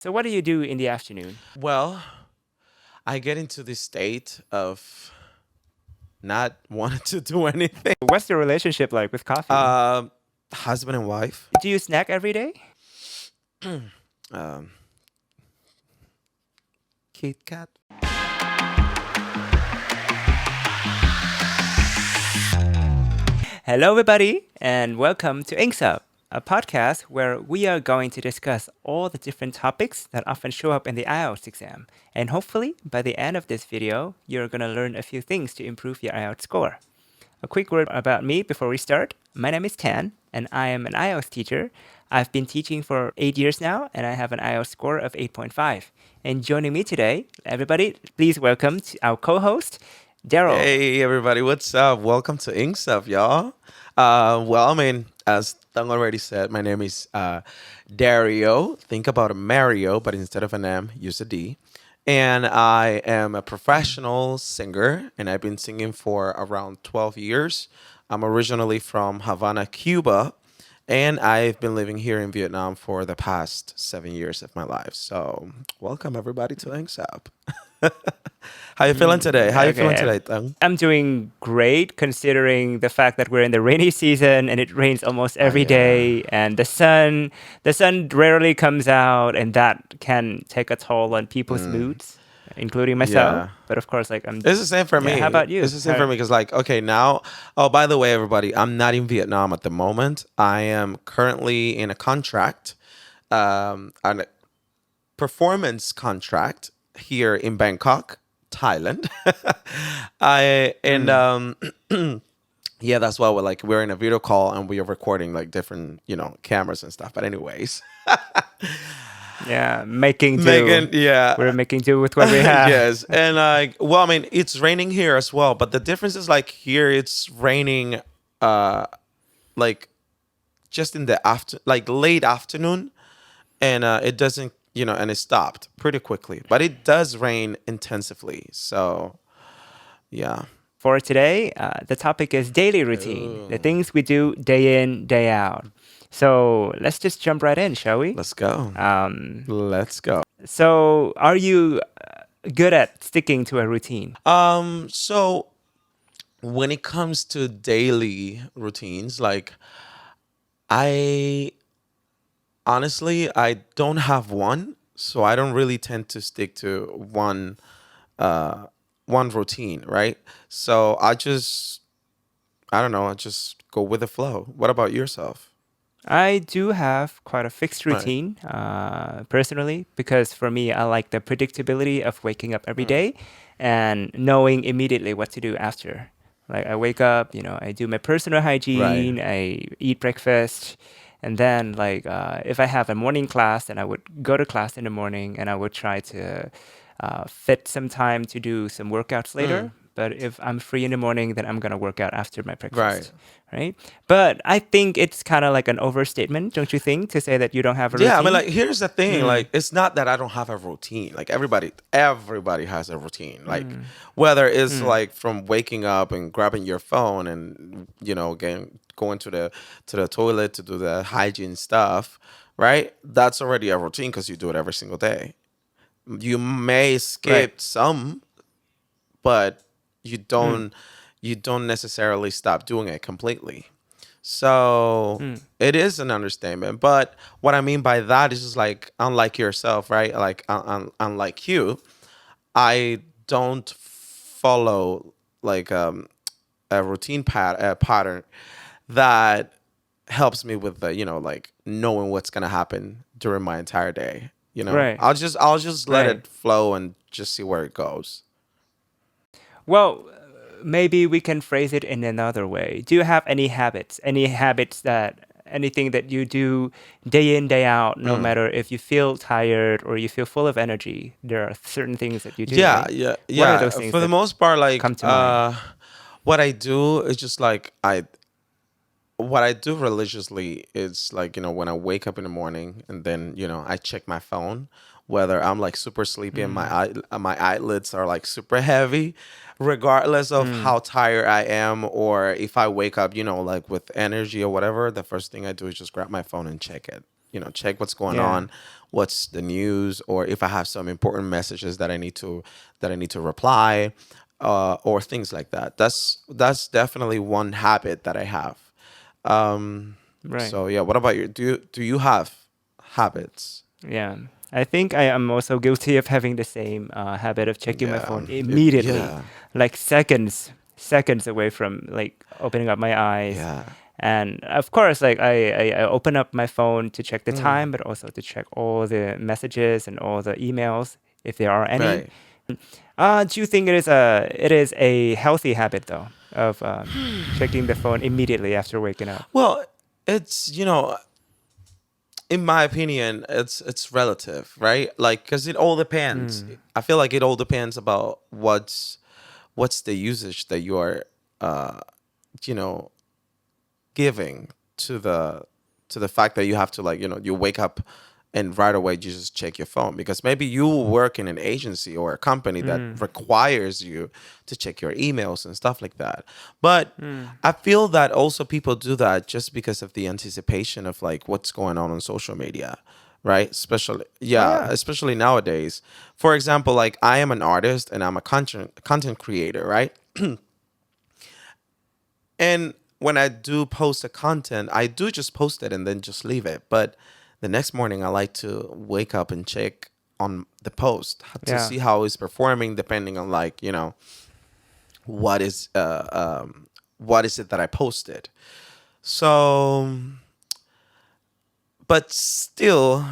So what do you do in the afternoon? Well, I get into this state of not wanting to do anything. What's the relationship like with coffee? Um, Husband and wife. Do you snack every day? Um, Kit Kat. Hello, everybody, and welcome to EngSup, a podcast where we are going to discuss all the different topics that often show up in the IELTS exam. And hopefully, by the end of this video, you're going to learn a few things to improve your IELTS score. A quick word about me before we start. My name is Tan, and I am an IELTS teacher. I've been teaching for 8 years now, and I have an IELTS score of 8.5. And joining me today, everybody, please welcome our co-host, Daryl. Hey everybody, what's up? Welcome to EngSup, y'all. As Thung already said, my name is Dario. Think about a Mario, but instead of an M, use a D. And I am a professional singer, and I've been singing for around 12 years. I'm originally from Havana, Cuba, and I've been living here in Vietnam for the past 7 years of my life. So, welcome everybody to EngSup. How you feeling today? How you feeling Okay, today, Thung? I'm doing great considering the fact that we're in the rainy season and it rains almost Oh every yeah. day and the sun rarely comes out and that can take a toll on people's Mm, moods, including myself. yeah. But of course, like I'm It's the same for yeah, how me. about you? It's the same for me because, like, okay, now, oh, by the way, everybody, I'm not in Vietnam at the moment. I am currently in a contract, a performance contract here in Bangkok, Thailand. I and Mm, Yeah, that's why we're in a video call and we are recording like different cameras and stuff. But anyways, yeah, making do. Megan, yeah. We're making do with what we have. Yes, and well, I mean, it's raining here as well, but the difference is like here it's raining, uh, like just in the like late afternoon, and it doesn't, and it stopped pretty quickly, but it does rain intensively. So yeah. For today, the topic is daily routine, the Ooh, things we do day in, day out. So let's just jump right in, shall we? let's go. Um, Let's go. so, are you good at sticking to a routine? So when it comes to daily routines, like I honestly, I don't have one, so I don't really tend to stick to uh one routine, right? So I don't know, I just go with the flow. What about yourself? I do have quite a fixed Right. routine, personally, because for me, I like the predictability of waking up every Mm. day and knowing immediately what to do after. Like, I wake up, I do my personal Right. hygiene, I eat breakfast, and then, like, if I have a morning class, then I would go to class in the morning and I would try to fit some time to do some workouts Mm. later. But if I'm free in the morning, then I'm gonna work out after my Right. breakfast, right? But I think it's kind of like an overstatement, don't you think, to say that you don't have a Yeah, I mean, routine? like, here's the thing. Mm, Like, it's not that I don't have a routine. Like, everybody has a routine. Like, mm, whether it's mm, like from waking up and grabbing your phone and going to the toilet to do the hygiene stuff, right? That's already a routine because you do it every single day. You may right. skip some, but you Mm, don't you don't necessarily stop doing it completely. So mm, it is an understatement. But what I mean by that is just like, unlike yourself, right? Like, unlike you, I don't follow like a pattern that helps me with the, like knowing what's gonna happen during my entire day. right, I'll just let right. it flow and just see where it goes. Well, maybe we can phrase it in another way. Do you have any habits? Any habits anything that you do day in, day out, no Mm. matter if you feel tired or you feel full of energy, there are certain things that you do, Yeah, right? yeah, What are those yeah. things For the that most part, like come to mind? what I do is just like I what I do religiously is like, when I wake up in the morning and then, I check my phone, whether I'm like super sleepy and Mm, my eyelids are like super heavy, regardless of mm, how tired I am, or if I wake up, like with energy or whatever, the first thing I do is just grab my phone and check it. check what's going Yeah. on, what's the news, or if I have some important messages that I need to reply, or things like that. That's definitely one habit that I have. Um, Right. so yeah, what about you? Do you have habits? Yeah. I think I am also guilty of having the same habit of checking my Yeah, phone immediately, yeah, like seconds away from like opening up my eyes. yeah. And of course, like I open up my phone to check the Mm, time, but also to check all the messages and all the emails if there are any. right. Do you think it is a healthy habit though of checking the phone immediately after waking up? Well, it's in my opinion, it's relative, right? Like, because it all depends. Mm. I feel like it all depends about what's the usage that you are, uh, you know, giving to the fact that you have to, like, you wake up and right away you just check your phone, because maybe you work in an agency or a company that Mm. requires you to check your emails and stuff like that. But Mm. I feel that also people do that just because of the anticipation of like what's going on social media, right? Especially, Oh yeah, yeah. especially nowadays. For example, like, I am an artist and I'm a content creator, right? And when I do post a content, I do just post it and then just leave it. But the next morning, I like to wake up and check on the post to Yeah. see how it's performing, depending on, like, what is what is it that I posted. So, but still,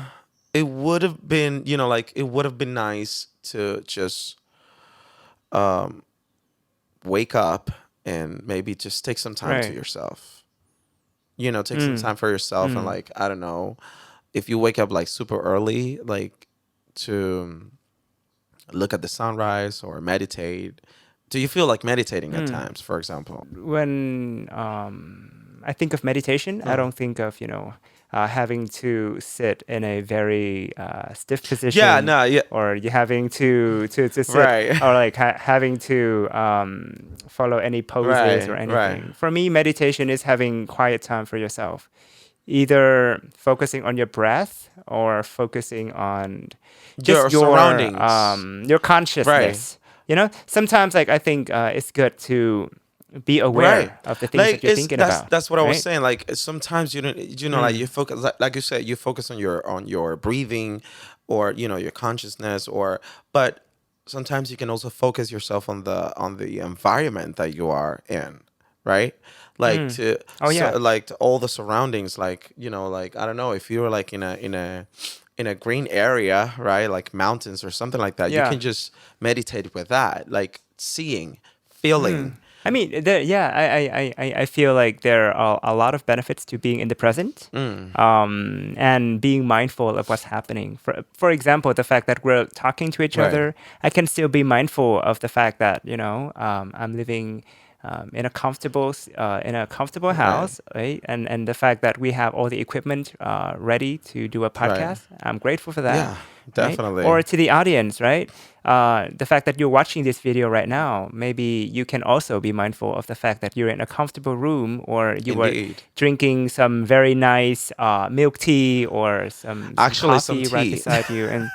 it would have been, like, it would have been nice to just wake up and maybe just take some time to Right. yourself. Take some Mm. time for yourself, and, Mm. like, I don't know, if you wake up like super early, like, to look at the sunrise or meditate. Do you feel like meditating at Mm. times, for example? When I think of meditation, I Mm. don't think of having to sit in a very stiff Yeah, position, no, yeah, or you having to sit, right, or like having to follow any poses or right, right, anything. For me, meditation is having quiet time for yourself, either focusing on your breath or focusing on just your surroundings, your right, consciousness. Sometimes like I think it's good to be right. aware of the things Like, that you're it's thinking that's about, that's what I was right? saying. Like, sometimes you don't, like, you Mm. focus, like you said, you focus on your breathing, or your consciousness, or but sometimes you can also focus yourself on the environment that you are in, right? Like, Mm. Oh yeah. like, to all the surroundings, like, like, I don't know, if you're like in a green area, right, like mountains or something like that, you Yeah. can just meditate with that, like, seeing, Mm. feeling. I mean, yeah, I feel like there are a lot of benefits to being in the present, Mm, and being mindful of what's happening. For example, the fact that we're talking to each right, other, I can still be mindful of the fact that I'm living in a comfortable right, house, right? And the fact that we have all the equipment ready to do a right. podcast, I'm grateful for that, Yeah, right? definitely. Or to the audience, right? The fact that you're watching this video right now, maybe you can also be mindful of the fact that you're in a comfortable room, or you are Indeed. drinking some very nice milk tea, or some Actually, some coffee right tea. beside you. And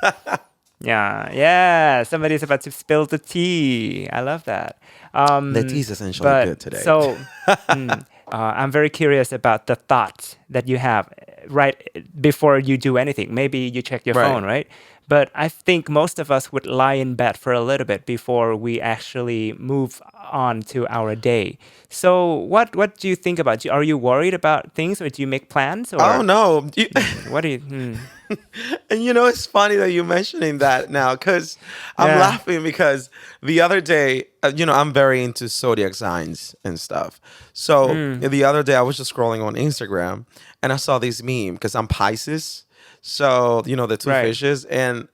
yeah, yeah, somebody's about to spill the tea. I love that. The tea is essentially But good today. so I'm very curious about the thoughts that you have right before you do anything. Maybe you check your Right. phone, right? But I think most of us would lie in bed for a little bit before we actually move on to our day. So what do you think about? Are you worried about things, or do you make plans, Oh or no. what do you? And it's funny that you're mentioning that now, because I'm Yeah. laughing because the other day, I'm very into zodiac signs and stuff. So Mm. the other day, I was just scrolling on Instagram and I saw this meme, because I'm Pisces. So, the two Right. fishes. And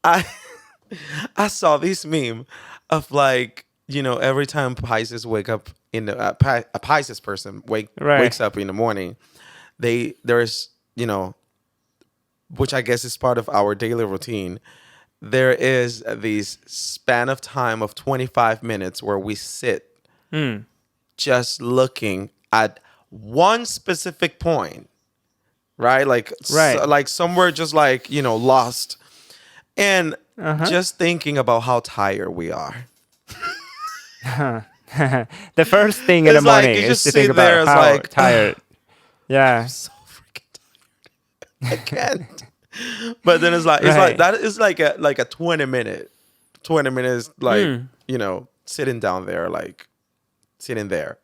I, I saw this meme of, like, every time Pisces wake up a Pisces person Right. wakes up in the morning, there's, which I guess is part of our daily routine. There is this span of time of 25 minutes where we sit Mm. just looking at one specific point right? Like Right. like somewhere just like, lost. And Uh-huh. just thinking about how tired we are. The first thing in the It's like morning you is just to think sit there, about it's how like, I'm tired. Yeah. so freaking tired. I can't. But then it's like Right. that is like a 20 minutes like, Mm. sitting down there, like sitting there.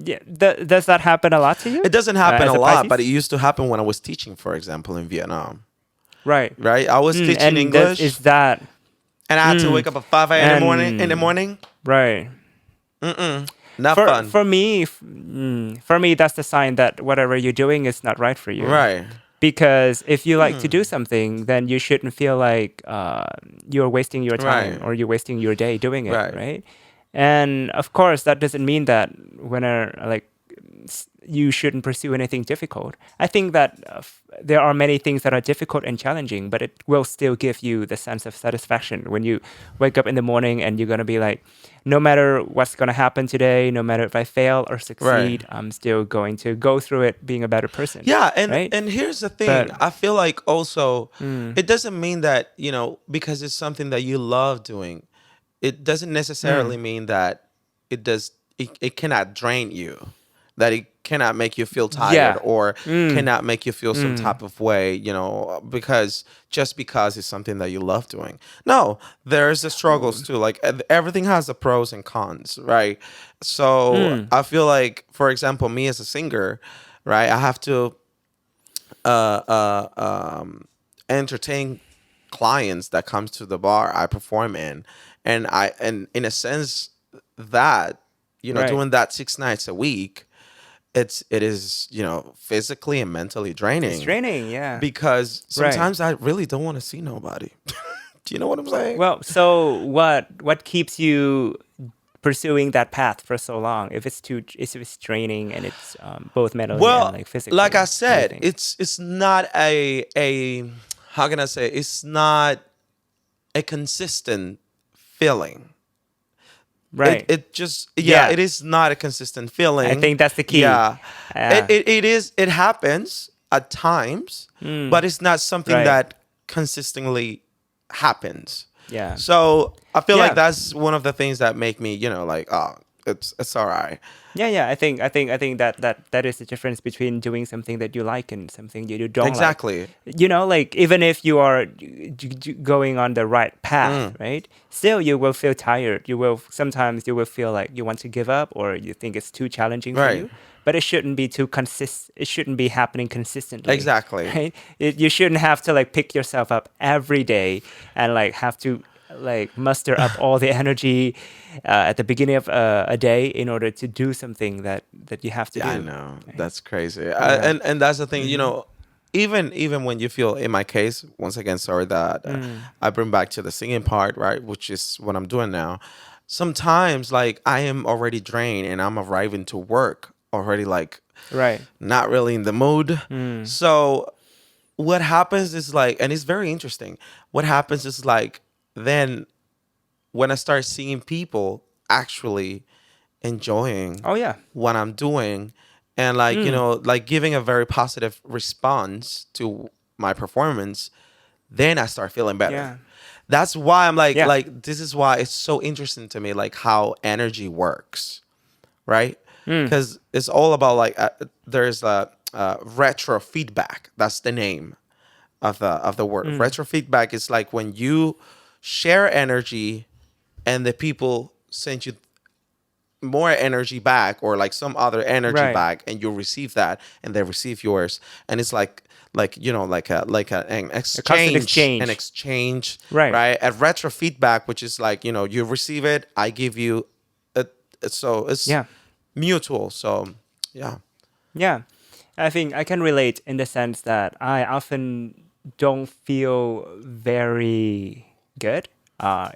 Yeah. Does that happen a lot to you It doesn't happen as a a lot, but it Pisces? used to happen when I was teaching, for example, in Vietnam. Right. Right? I was teaching And that is English, that. and I had to Mm, wake up at 5 a.m. and morning. right. Not For fun. for me, for me, that's the sign that whatever you're doing is not right for you. Right. Because if you like to do something, then you shouldn't feel like you're wasting your time Right. or you're wasting your day doing it, Right. right? And of course, that doesn't mean that when you shouldn't pursue anything difficult. I think that there are many things that are difficult and challenging, but it will still give you the sense of satisfaction when you wake up in the morning and you're going to be like, no matter what's going to happen today, no matter if I fail or Right. succeed, I'm still going to go through it being a better person, Yeah, and right? and here's the thing. But I feel like also mm, it doesn't mean that, because it's something that you love doing, it doesn't necessarily mm, mean that it cannot drain you, that it cannot make you feel tired yeah, or mm, cannot make you feel some mm, type of way, because it's something that you love doing. No, there's the struggles too. Like everything has the pros and cons, right? So mm, I feel like, for example, me as a singer, right, I have to uh, uh, um, entertain clients that comes to the bar I perform in, and in a sense that right. doing that 6 nights a week, it is physically and mentally It's draining, draining, yeah, because right. sometimes I really don't want to see nobody. Do you know what I'm saying? Well, so what keeps you pursuing that path for so long if it's draining and it's both mentally and Well, like like I physically? What do you said, think? it's not a how can I say, it's not a consistent feeling. it Right. it just, yeah, Yeah. it is not a consistent I feeling. think that's the key. Yeah, it, Yeah. it, it is it happens at times, but it's not something Right. that consistently happens. Yeah. So I feel like Yeah. that's one of the things that make me, like, oh, it's all right. Yeah, yeah. I think that is the difference between doing something that you like and something you don't like. Exactly. Like even if you are going on the right path, Mm, right? Still, you will feel tired. Sometimes you will feel like you want to give up or you think it's too challenging for right. you. But it shouldn't be too consist. It shouldn't be happening consistently, Exactly. right? You shouldn't have to like pick yourself up every day and like have to like muster up all the energy at the beginning of a day in order to do something that you have to Yeah, I do. know. Right? That's crazy. Yeah. And that's the thing, Mm-hmm. even when you feel, in my case, once again, sorry that Mm. I bring back to the singing part, right, which is what I'm doing now. Sometimes, like, I am already drained and I'm arriving to work already, like, Right. not really in the mood. Mm. So what happens is like, and it's very interesting. What happens is like, then when I start seeing people actually enjoying Oh yeah. what I'm doing, and like, Mm. like giving a very positive response to my performance, then I start feeling better. Yeah. That's why I'm like, Yeah. this is why it's so interesting to me, like how energy works, right? Mm. Because it's all about like, there's a retro feedback. That's the name of the word. Mm. Retro feedback is like when you share energy and the people send you more energy back, or like some other energy Right. back, and you receive that and they receive yours, and it's like an A constant exchange, exchange. Right. right? A retro feedback, which is like, you receive it, I give you it. So it's Yeah. mutual. So yeah. Yeah. I think I can relate in the sense that I often don't feel very good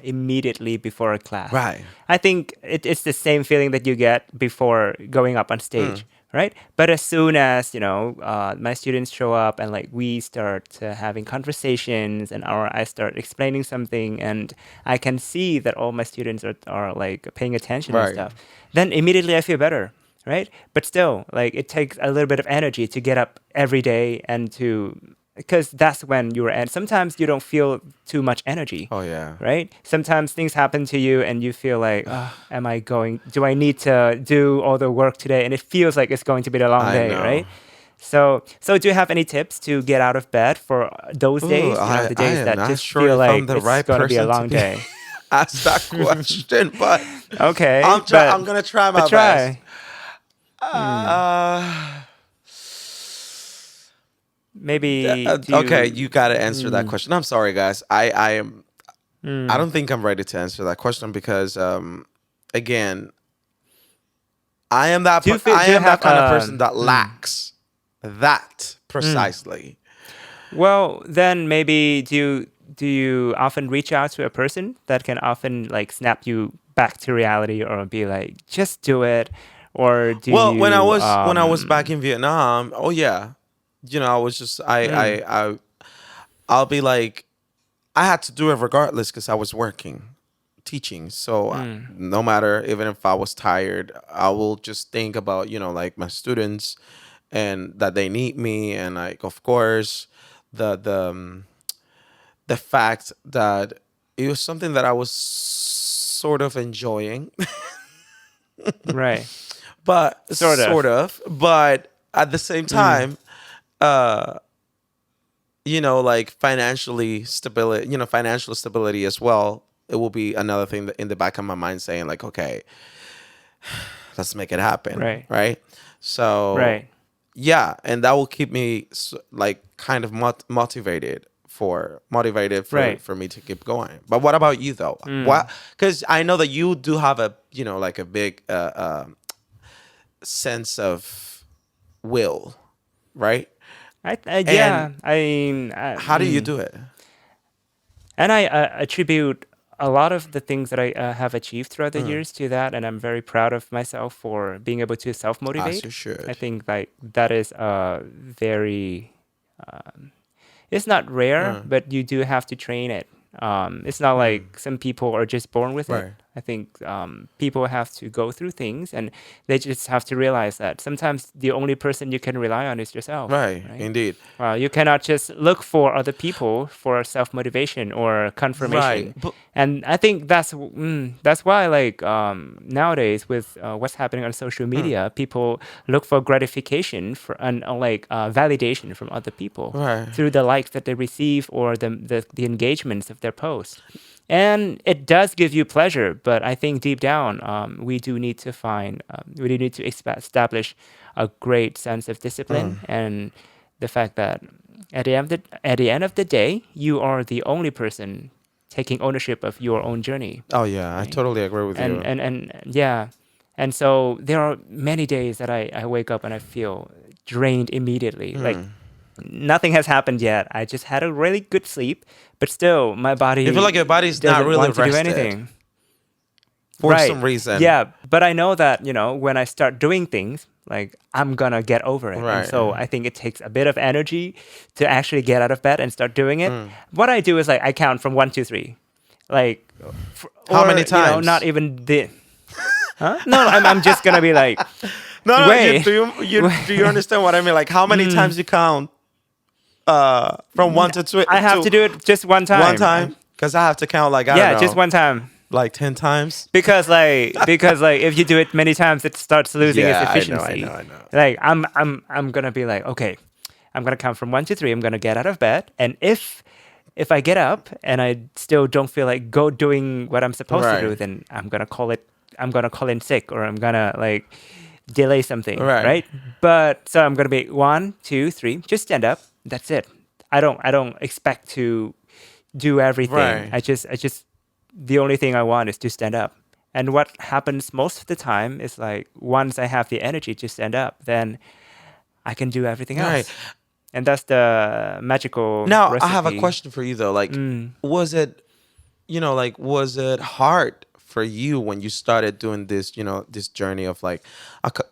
immediately before a class. Right. I think it's the same feeling that you get before going up on Mm. stage, right? But as soon as my students show up and like we start having conversations and I start explaining something and I can see that all my students are like paying attention and Right. stuff, then immediately I feel better, right? But still, like it takes a little bit of energy to get up every day and to because that's when you're and sometimes you don't feel too much energy, Oh yeah. right? Sometimes things happen to you and you feel like, oh, am I going, do I need to do all the work today? And it feels like it's going to be a long I day, know. right? So do you have any tips to get out of bed for those Ooh, days, I the I days am that not just sure feel if I'm like the it's right going to be a person to long be day? ask that question, but Okay, I'm gonna try but my best. try. Uh, Maybe do okay, you you gotta answer that question. I'm sorry, guys. I don't think I'm ready to answer that question because again, I do you am that have kind of person that lacks that precisely. well, then maybe do you often reach out to a person that can often like snap you back to reality or be like just do it, or do Well, you when I was back in Vietnam, oh yeah, I was just I'll be like I had to do it regardless because I was working, teaching. So no matter, even if I was tired, I will just think about like my students and that they need me, and like of course the fact that it was something that I was sort of enjoying, right, but sort sort of, of, but at the same time, uh, like financial stability as well. It will be another thing that in the back of my mind saying like, okay, let's make it happen, right, right? So right. yeah, and that will keep me like kind of motivated Right. for me to keep going. But what about you though? What? Because I know that you do have a like a big sense of will, right? And Yeah, I mean, how do you do it? and I attribute a lot of the things that I have achieved throughout the Mm, years to that, and I'm very proud of myself for being able to self as motivate. you I should. think like that is very it's not rare, Mm, but you do have to train it. It's not mm, like some people are just born with it. right. I think people have to go through things, and they just have to realize that sometimes the only person you can rely on is yourself, Right. right? Indeed. You cannot just look for other people for self motivation or Right. confirmation, But and I think that's why like nowadays with what's happening on social mm, media, people look for gratification for and like validation from other people right. through the likes that they receive or the engagements of their posts. And it does give you pleasure, but I think deep down, we do need to we do need to establish a great sense of discipline and the fact that at the end of the day, you are the only person taking ownership of your own journey, Oh yeah, I right? totally agree with you. And yeah, and so there are many days that I wake up and I feel drained immediately, like Mm. nothing has happened yet. I just had a really good sleep, but still, my You feel like your body body's not doesn't really want to do rested anything. for Right. some reason. Yeah. But I know that, when I start doing things, like I'm gonna get over it. And Right. so I think it takes a bit of energy to actually get out of bed and start doing it. Mm. What I do is like I count from 1, 2, 3. Like, How many or, not times? even the. Huh? No, I'm just gonna be like, No, no. You wait, do you wait. understand what I mean? Like how many times you count from one I have to to do it just one one time. time? Because I have to count like I don't Yeah, just know, one time. like 10 times. Because if you do it many times it starts losing its Yeah, I know, I know, efficiency. I know. Like I'm gonna be like, okay, I'm gonna count from 1 to 3. I'm gonna get out of bed, and if I get up and I still don't feel like go doing what I'm supposed to Right, do, then I'm gonna call in sick, or I'm gonna like delay something, right, right? But so I'm gonna be 1, 2, 3, just stand up. That's it. I don't expect to do everything. right. I just the only thing I want is to stand up. And what happens most of the time is like once I have the energy to stand up, then I can do everything Right. else. And that's the magical Now, I have a recipe. question for you though. Like, Mm, was it, like, was it hard for you when you started doing this, this journey of like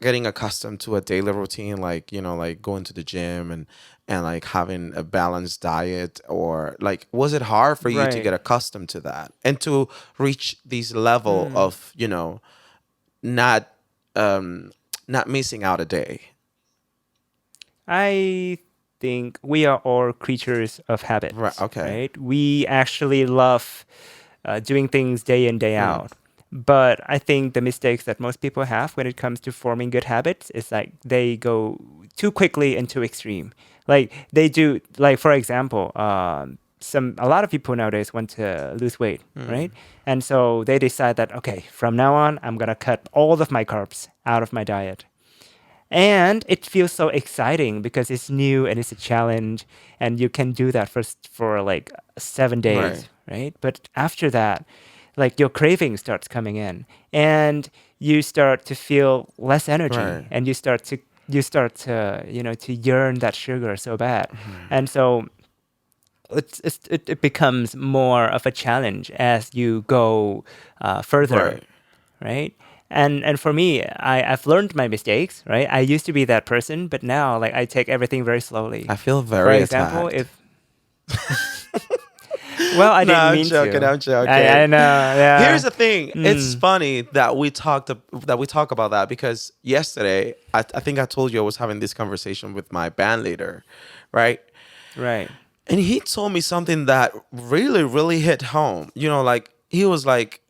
getting accustomed to a daily routine, like, like going to the gym and like having a balanced diet, or like, was it hard for you to right. get accustomed to that and to reach this level Mm, of, not, um, not missing out a day? I think we are all creatures of Right. habits, Okay. right? We actually love doing things day in, day Mm. out. But I think the mistakes that most people have when it comes to forming good habits is like they go too quickly and too extreme. Like they do, like for example, a lot of people nowadays want to lose weight, Mm. right? And so they decide that okay, from now on, I'm gonna cut all of my carbs out of my diet. And it feels so exciting because it's new and it's a challenge, and you can do that for like 7 days, Right. right? But after that, like your craving starts coming in, and you start to feel less energy, Right. and you start to to yearn that sugar so bad, Mhm. and so it becomes more of a challenge as you go further, Right. right? And for me, I've learned my mistakes, right? I used to be that person, but now like I take everything very slowly. I feel For very example, attacked. if well, I No, didn't I'm mean joking. to. I'm I joking. know, Here's yeah. the thing. It's Mm, funny that we talk about that because yesterday I think I told you I was having this conversation with my band leader, right? right. And he told me something that really, really hit home. Like he was like,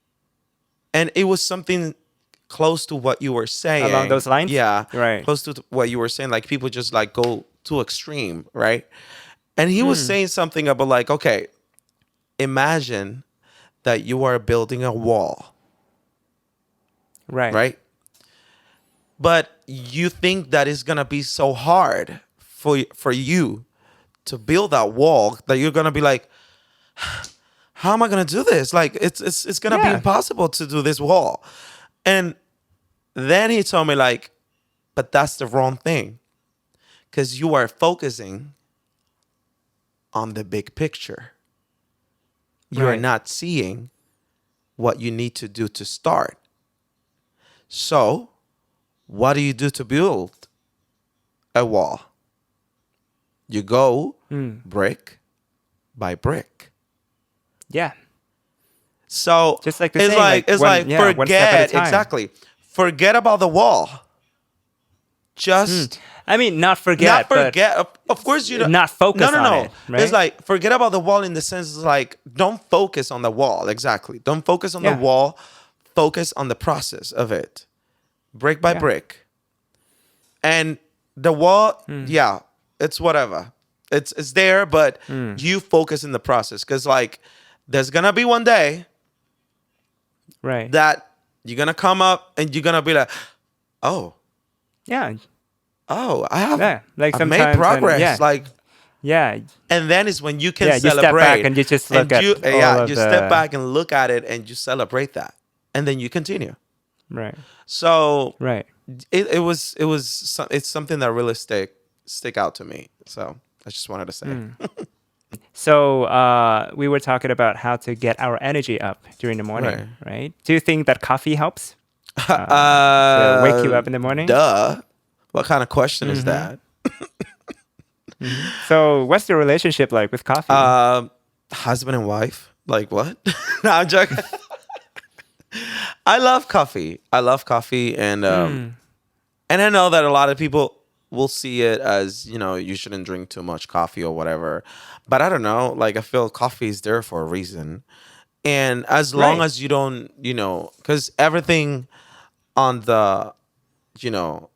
and it was something close to what you were Along saying. those lines, Yeah, right. close to what you were saying. Like people just like go too extreme, right? And he was Mm, saying something about like, okay, imagine that you are building a wall, right. right? But you think that it's gonna be so hard for you to build that wall that you're gonna be like, how am I gonna do this? Like it's gonna be Yeah. impossible to do this wall. And then he told me like, but that's the wrong thing because you are focusing on the big picture. You are Right. not seeing what you need to do to start. So, what do you do to build a wall? You go Mm, brick by brick. yeah. So Just like the it's saying, like like it's like one step at a forget time. exactly. Forget about the wall. Mm. Just I mean, not not forget, but forget. Of course, you know. not No, focus no, on it, no. It's right? like forget about the wall in the sense like don't focus on the wall. Exactly. Don't focus on the Yeah. wall. Focus on the process of it, brick by Yeah. brick. And the wall, Mm, yeah, it's whatever. It's there, but mm, you focus in the process because like there's gonna be one day right. that you're gonna come up and you're gonna be like, oh, Yeah. oh, Yeah. Like I've made sometimes, and progress. yeah. Like, Yeah. and then is when you can Yeah. You step back celebrate and you just look and at you all yeah, of you step the. back and look at it and you celebrate that. And then you continue. Right. So Right. it's something that really stick out to me. So I just wanted to say. Mm. So we were talking about how to get our energy up during the morning, Right. right? Do you think that coffee helps to wake you uh, up in the morning? duh. What kind of question is Mm-hmm. that? Mm-hmm. So what's your relationship like with coffee? Um, Husband and wife. Like what? No, I'm joking. I love coffee. I love coffee, Mm. and I know that a lot of people will see it as you shouldn't drink too much coffee or whatever. But I don't know. Like I feel coffee is there for a reason, and as long Right. as you don't, because everything on the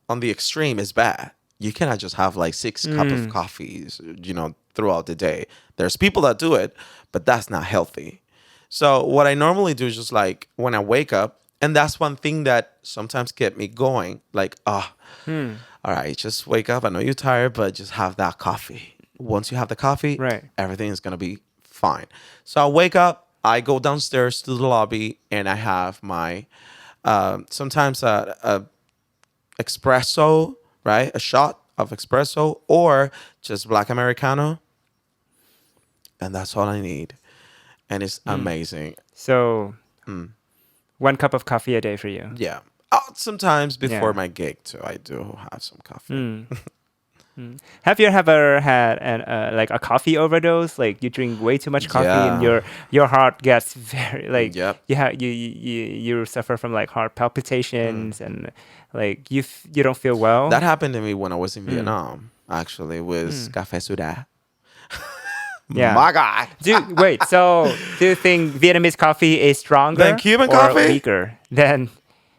on the extreme is bad. You cannot just have like 6 cup of Mm. coffees, throughout the day. There's people that do it, but that's not healthy. So what I normally do is just like when I wake up, and that's one thing that sometimes get me going. Like, Hmm. all right, just wake up. I know you're tired, but just have that coffee. Once you have the coffee, Right. everything is gonna be fine. So I wake up, I go downstairs to the lobby, and I have my sometimes a espresso, right? A shot of espresso or just black Americano. And that's all I need. And it's Mm. amazing. So Mm, 1 cup of coffee a day for you. yeah. Oh, sometimes before Yeah. my gig too, I do have some coffee. Mm. Have you ever had an like a coffee overdose? Like you drink way too much coffee and Yeah. your heart gets very like Yep. you suffer from like heart palpitations and like you don't feel well. That happened to me when I was in Mm. Vietnam, actually, with Café Suda. Yeah. My God. Wait, so do you think Vietnamese coffee is Then stronger Cuban or coffee? weaker than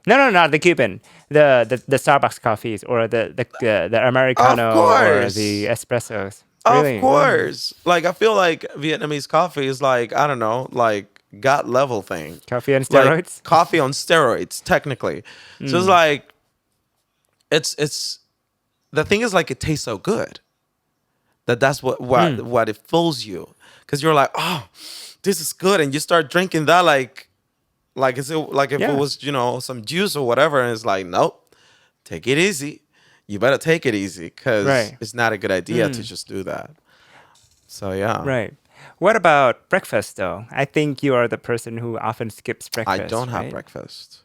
no, not the Cuban, the Starbucks coffees or the Of Americano or the course. espressos? Of Really? Mm. course. Like, I feel like Vietnamese coffee is like, I don't know, like God level thing. Coffee on Like steroids? coffee on steroids, technically. So it's like, it's the thing is like it tastes so good that that's what it fills you, because you're like, oh, this is good, and you start drinking that like if it Yeah. was some juice or whatever, and it's like, nope, take it easy. You better take it easy, because Right. it's not a good idea to just do that. So yeah, Right. What about breakfast though? I think you are the person who often skips I breakfast, don't have right? breakfast.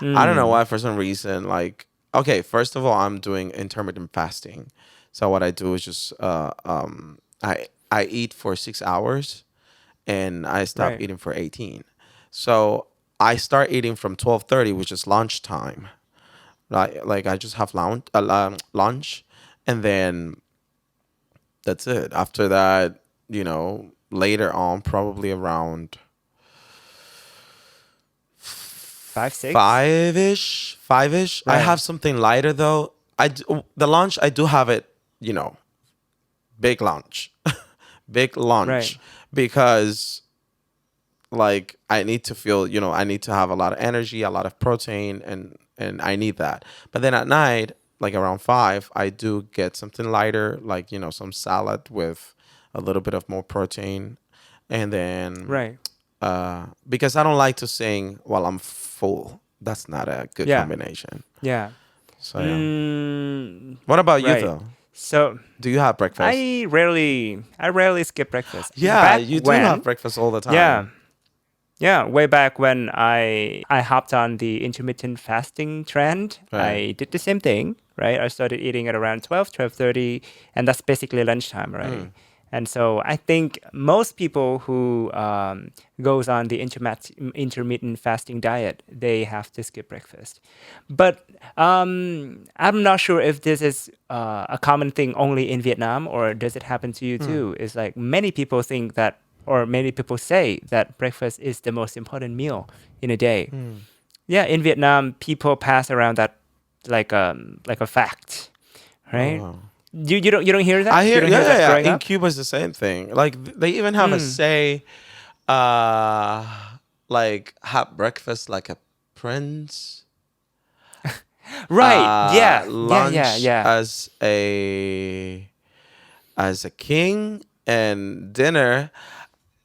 I don't know Mm. why, for some reason. Like, okay, first of all, I'm doing intermittent fasting. So what I do is just I eat for 6 hours, and I stop Right. eating for 18. So I start eating from 12:30, which is lunchtime. Like I just have lunch, and then that's it. After that, later on, probably around 5, 6? five ish. I Right. have something lighter though. The lunch I do have it, you know, big lunch, big Right. lunch, because like I need to feel, I need to have a lot of energy, a lot of protein, and I need that. But then at night, like around 5, I do get something lighter, like some salad with a little bit of more protein, and then Right. because I don't like to sing while I'm full. That's not a good Yeah. combination. Yeah. So yeah. Mm, What about you right. though? So Do you have breakfast? I rarely skip breakfast. Yeah, Back you do have when, breakfast all the yeah, time. yeah, way back when I hopped on the intermittent fasting trend, Right. I did the same thing, right? I started eating at around 12:30, and that's basically lunchtime, right? And so I think most people who goes on the intermittent fasting diet, they have to skip breakfast. But I'm not sure if this is a common thing only in Vietnam or does it happen to you too. It's like many people think that, or many people say that breakfast is the most important meal in a day. Yeah, in Vietnam, people pass around that like a fact, Oh right? wow. You don't hear I that? You hear, don't yeah, hear yeah, that yeah. growing In up? Cuba, it's the same thing. Like they even have a Mm. say, uh, like have breakfast like a prince, Right. Yeah. Yeah. Yeah. lunch Yeah. as a king, and dinner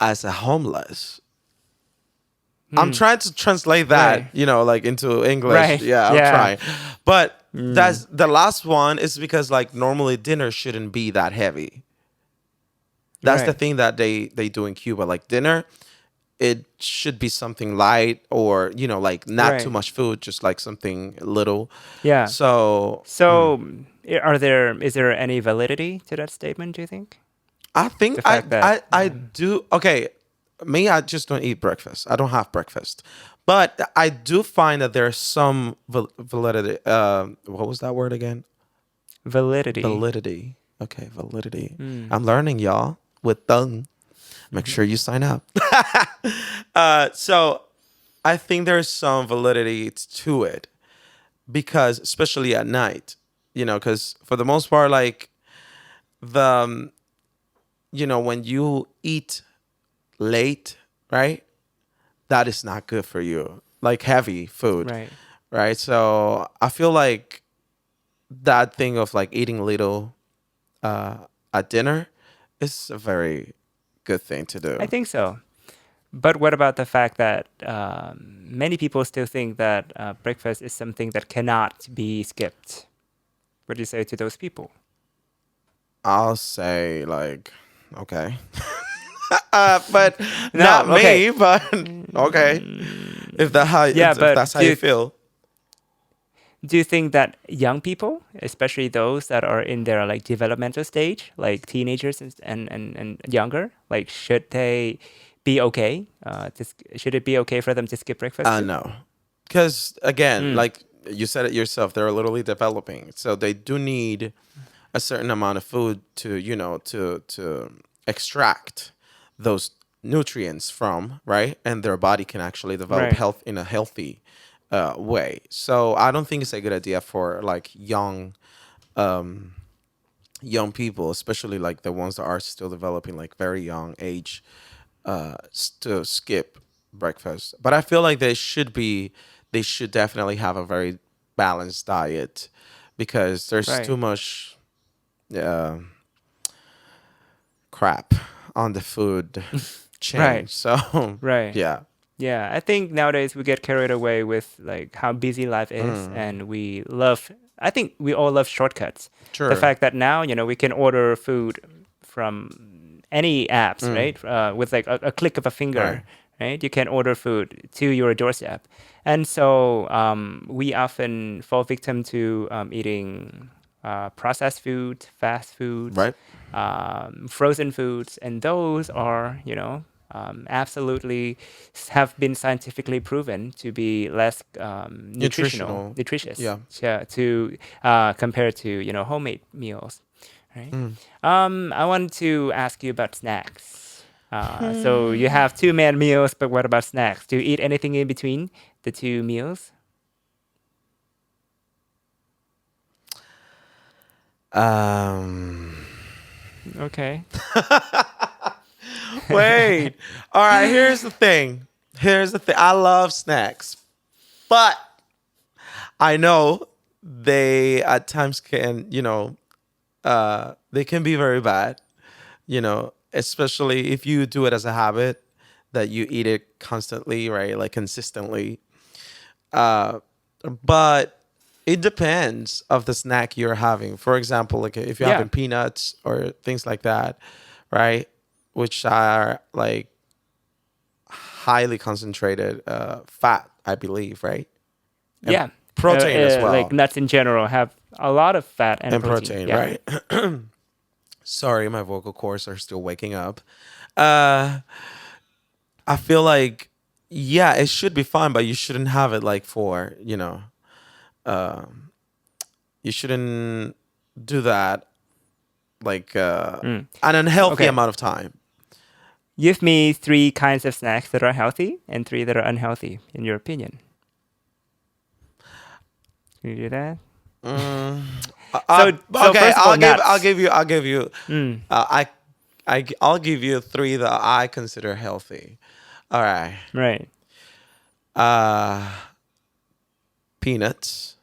as a homeless. I'm Hmm. trying to translate that, Right. like into English. Right. Yeah, I'm Yeah. trying. But Mm. that's the last one is because like normally dinner shouldn't be that heavy. That's the Right. thing that they do in Cuba. Like dinner, it should be something light, or like not too Right. much food, just like something little. Yeah. So So, is there any validity to that statement, do you think? I think The I fact that, I I do okay. Me, I just don't eat breakfast. I don't have breakfast, but I do find that there's some validity. What was that word again? validity. Validity. Okay, validity. Mm. I'm learning, y'all. With tongue. Make sure you sign up. So I think there's some validity to it, because especially at night, because for the most part, like the when you eat late, right? That is not good for you. Like heavy food, Right. right? So I feel like that thing of like eating little at dinner is a very good thing to I do. think so. But what about the fact that many people still think that breakfast is something that cannot be skipped? What do you say to those people? I'll say like, okay, but No, not okay. me. But okay, if Yeah, if but that's how you feel. Do you think that young people, especially those that are in their like developmental stage, like teenagers and younger, like should they be okay? Should it be okay for them to skip breakfast too? No, because again, Mm, like you said it yourself, they're literally developing, so they do need a certain amount of food to to extract those nutrients from, right, and their body can actually develop right, health in a healthy way. So I don't think it's a good idea for like young people, especially like the ones that are still developing, like very young age, to skip breakfast. But I feel like they should definitely have a very balanced diet because there's right, too much uh, crap on the food chain. right, So right. yeah. Yeah, I think nowadays we get carried away with like how busy life is, Mm, and we love. I think we all love shortcuts. The sure. fact that now we can order food from any apps, Mm, right? With like a click of a right. finger, right? You can order food to your doorstep, and so we often fall victim to eating processed food, fast foods, Right. frozen foods, and those are absolutely have been scientifically proven to be less Nutritional. nutritious Yeah. to compared to homemade meals, right? Mm. I want to ask you about snacks. So you have two main meals, but what about snacks? Do you eat anything in between the two meals? Um. Okay. Wait. All right. Here's the thing. Here's the thing. I love snacks, but I know they at times can, they can be very bad, especially if you do it as a habit that you eat it constantly, right? Like consistently. Uh, but it depends of the snack you're having. For example, like if you're Yeah. having peanuts or things like that, right? Which are like highly concentrated fat, I believe, right? And Yeah. protein as Like well. nuts in general have a lot of fat and And protein. protein, Yeah. right? Sorry, my vocal cords are still waking up. Uh, I feel like, yeah, it should be fine, but you shouldn't have it like for, you shouldn't do that like Mm. an unhealthy Okay. amount of time. Give me three kinds of snacks that are healthy and three that are unhealthy, in your opinion. Can you do that? Mm, So okay, first of all, nuts. I'll give you, Mm. I'll give you three that I consider healthy. All right, Right. uh, peanuts,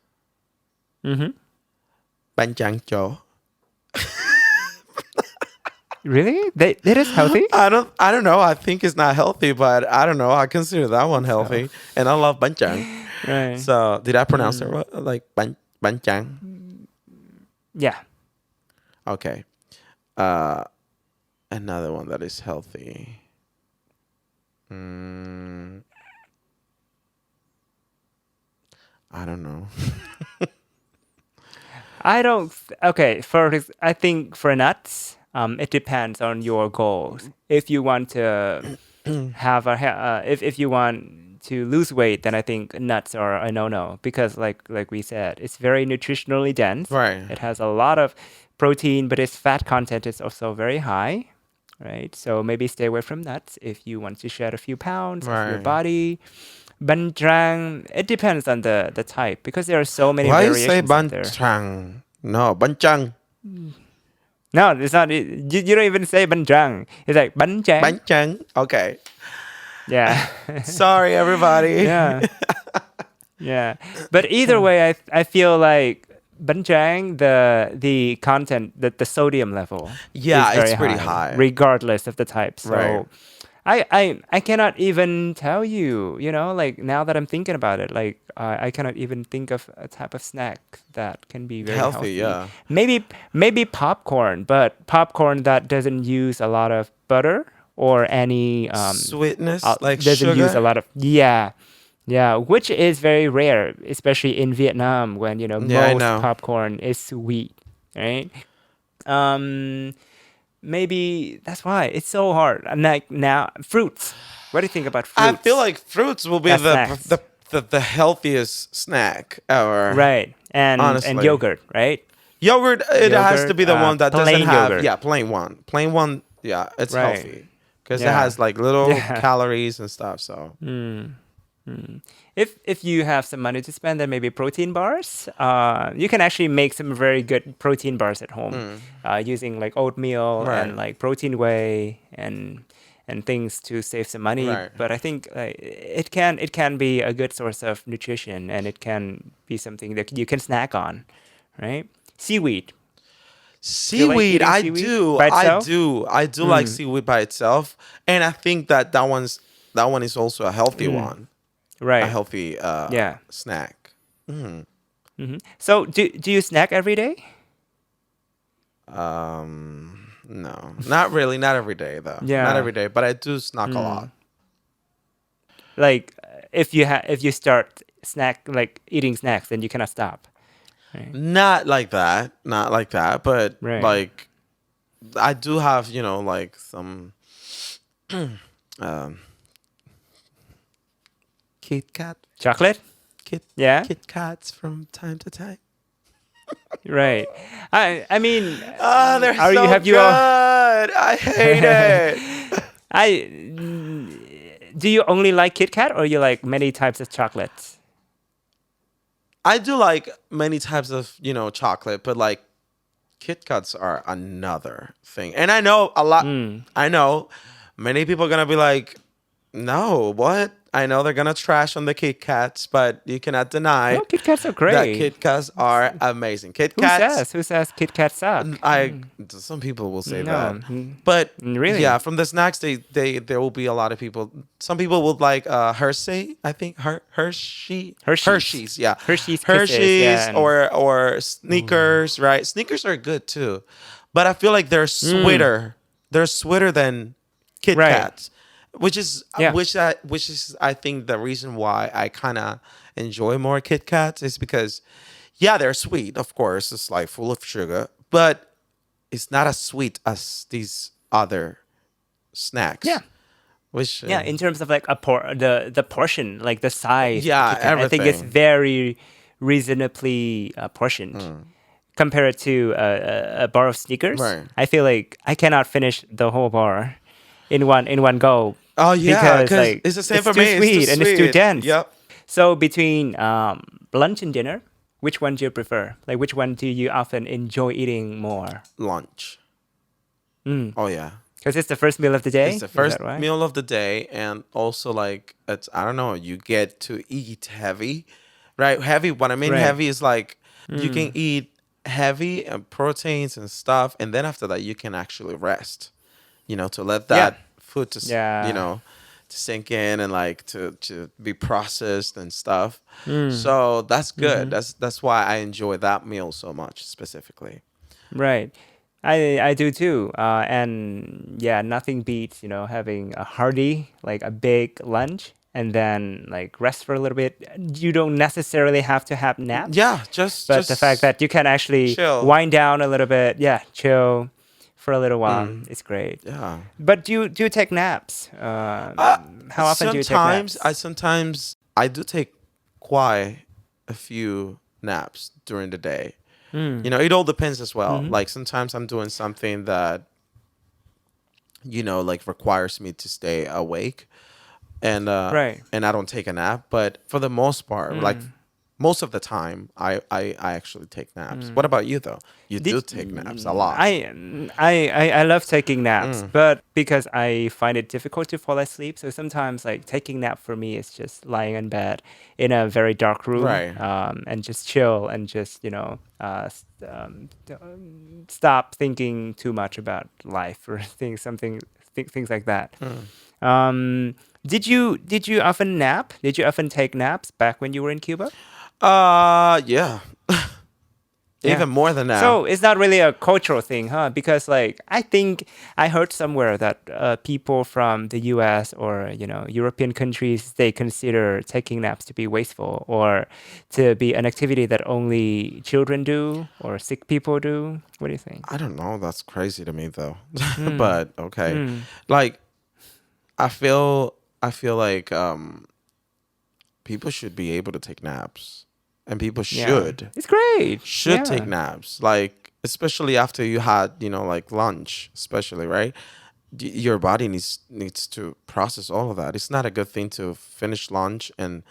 Mm-hmm. bánh tráng chó. Really? That is healthy? I don't know. I think it's not healthy, but I don't know. I consider that one So, healthy, and I love bánh tráng. right. So did I pronounce it Mm. right? Like bánh tráng? Yeah. Okay. Uh, another one that is healthy. Mm, I don't know. I don't. Okay. I think for nuts, it depends on your goals. If you want to have if you want to lose weight, then I think nuts are a no-no because like we said, it's very nutritionally dense. Right. It has a lot of protein, but its fat content is also very high, right? So maybe stay away from nuts if you want to shed a few pounds of your Right. body. Banjang, it depends on the type because there are so many Why you say variations out there. banchang? No, banchang. No, it's not. You don't even say banjang. It's like banjang. Banchang. Okay. Yeah. Sorry, everybody. Yeah. Yeah, but either way, I feel like banjang the content the sodium level is Yeah, very it's pretty high, high. regardless of the type. Right. So I cannot even tell you, like now that I'm thinking about it, like I cannot even think of a type of snack that can be very Healthy, healthy. yeah. Maybe popcorn, but popcorn that doesn't use a lot of butter or any Sweetness, like doesn't use a sugar. lot of, yeah. Yeah, which is very rare, especially in Vietnam when, Yeah, I most know. popcorn is sweet, right? Um, Maybe that's why it's so hard. And like now, fruits. What do you think about I feel fruits like fruits will be as snacks? the healthiest snack ever. Right. And Honestly, yogurt, right? yogurt, it has to Yogurt, be the one that doesn't plain have, yogurt. yeah, plain one. Yeah, it's Right. healthy because it Yeah. has like little Yeah. calories and stuff. So If you have some money to spend, then maybe protein bars. You can actually make some very good protein bars at home, using like oatmeal and right, like protein whey and things to save some money. right. But I think it can be a good source of nutrition, and it can be something that you can snack on, right? Seaweed. Do you like Seaweed, eating I seaweed do, by I itself? do, I do like seaweed by itself, and I think that one is also a healthy one, a Right. healthy Yeah. snack. So do you snack every day? No, not really, not every day though, not Yeah. every day, but I do snack a lot. Like if you start eating snacks, then you cannot stop. Right. Not like that, not like that, but Right. like I do have, like some um, Kit Kat, Chocolate? Kit Yeah. Kit Kats from time to time. Right. I mean, Oh, they're are you so have good. you all I hate it. I do you only like Kit Kat, or you like many types of chocolates? I do like many types of, chocolate, but like Kit Kats are another thing. And I know a lot, I know many people are going to be like, no, what? I know they're going to trash on the Kit Kats, but you cannot deny No, Kit Kats are that great. Kit Kats are amazing. Kit Who Kats, says? Who says Kit Kats suck? I some people will say that, No. but Really? yeah, from the snacks, there will be a lot of people. Some people would like Hershey, I think Hershey's, yeah, Hershey's Kisses, yeah. Hershey's or Snickers, right? Snickers are good too, but I feel like they're sweeter. They're sweeter than Kit Right. Kats, which is Yeah. which is I think the reason why I kind of enjoy more Kit Kats is because, yeah, they're sweet. Of course, it's like full of sugar, but it's not as sweet as these other snacks. Yeah. Which Yeah, in terms of like the portion, like the size, yeah, Kit Kat, I think it's everything. very reasonably portioned compared to a bar of Snickers. Right. I feel like I cannot finish the whole bar in one go. Oh yeah, Because because like it's the same for too me. sweet It's too and it's too sweet. dense. Yep. So between lunch and dinner, which one do you prefer? Like which one do you often enjoy eating more? Lunch. Oh yeah. Because it's the first meal of the day. It's the Is first that right? meal of the day, and also like it's I don't know. You get to eat heavy, right? Heavy. What I mean Right. heavy is like you can eat heavy and proteins and stuff, and then after that you can actually rest. To let Yeah. that food Yeah. to sink in and like to be processed and stuff. So that's good. That's why I enjoy that meal so much specifically. Right. I do too. And yeah, nothing beats, having a hearty, like a big lunch and then like rest for a little bit. You don't necessarily have to have naps, Yeah, but the fact that you can actually chill. wind down a little bit, yeah, chill for a little while, it's great. Yeah. But do you take naps? How often do you take naps? Sometimes I do take quite a few naps during the day. It all depends as well. Like sometimes I'm doing something that like requires me to stay awake, Right. and I don't take a nap. But for the most part, like most of the time, I actually take naps. What about you though? You do take naps a lot. I love taking naps, but because I find it difficult to fall asleep, so sometimes like taking nap for me is just lying in bed in a very dark room, Right. and just chill and just stop thinking too much about life or things like that. Did you often nap? Did you often take naps back when you were in Cuba? Yeah. Yeah. Even more than that. So it's not really a cultural thing, huh? Because like I think I heard somewhere that people from the U.S. or European countries, they consider taking naps to be wasteful or to be an activity that only children do or sick people do. What do you think? I don't know. That's crazy to me though. Hmm. But okay. Hmm. Like I feel like people should be able to take naps. And people Yeah. should It's great. take Yeah. naps. Like especially after you had, like lunch, especially, right? Your body needs to process all of that. It's not a good thing to finish lunch and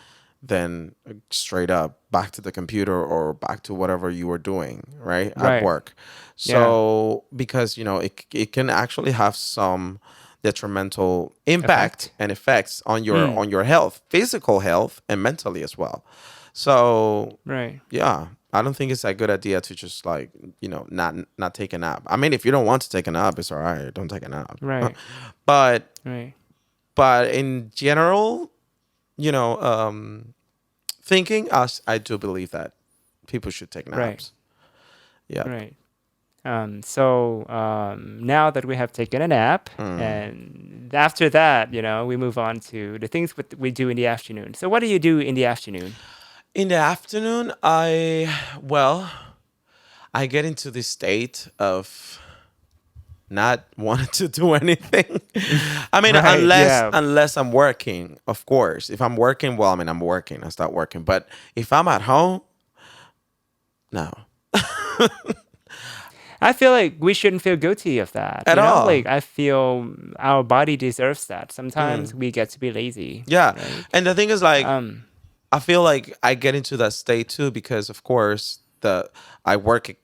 then straight up back to the computer or back to whatever you were doing, right? At Right. work. Yeah. So because, it can actually have some detrimental impact Effect. and effects on your Hmm. on your health, physical health and mentally as well. So Right. yeah, I don't think it's a good idea to just like, not take a nap. I mean, if you don't want to take a nap, it's all right. Don't take a nap. Right. but Right. but in general, you know, thinking us, I do believe that people should take Right. naps. Yep. Right. So now that we have taken a nap, Mm. and after that, we move on to the things we do in the afternoon. So what do you do in the afternoon? In the afternoon, I get into this state of not wanting to do anything. I mean, Right. unless Yeah. unless I'm working, of course. If I'm working, well, I mean, I'm working. I start working. But if I'm at home, no, I feel like we shouldn't feel guilty of that. at all. Like I feel our body deserves that. Sometimes Mm. we get to be lazy, Yeah, right? and the thing is, like, Um. I feel like I get into that state too because, of course, the I work,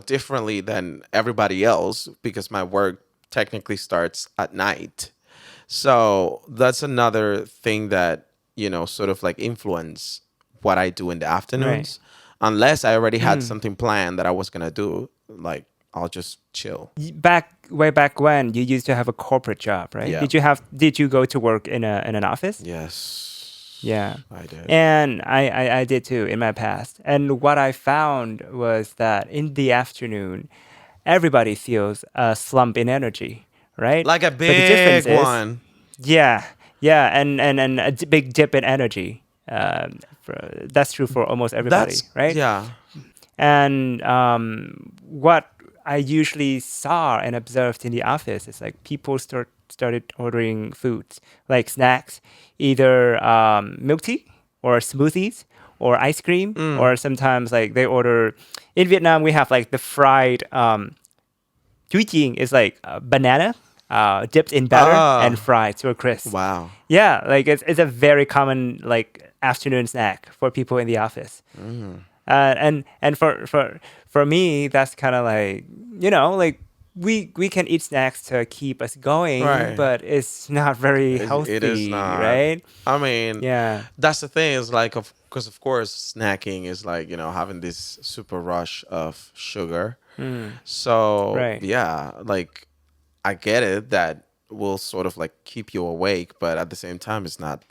differently than everybody else because my work technically starts at night. So that's another thing that, sort of like influence what I do in the Right. afternoons. Unless I already had Hmm. something planned that I was gonna do, like I'll just chill. Way back when you used to have a corporate job, right? Yeah. Did you go to work in an office? Yeah. Yes, I did. And I did too in my past. And what I found was that in the afternoon, everybody feels a slump in energy, right? Like a But the difference big is, one. yeah, yeah, and a big dip in energy. That's true for almost everybody, That's right? yeah. And what I usually saw and observed in the office is like people started ordering foods like snacks, either milk tea or smoothies or ice cream, Mm. or sometimes like they order. In Vietnam, we have like the fried Thuy chiên is like banana dipped in batter and Ah, fried to a crisp. wow. Yeah, like it's a very common like afternoon snack for people in the office. Mm. And for me, that's kind of like like we can eat snacks to keep us going, Right. but it's not very It is healthy, not. right? I mean, Yeah, that's the thing is like, because of course snacking is like, having this super rush of sugar. mm, So right. yeah, like I get it that will sort of like keep you awake, but at the same time, it's not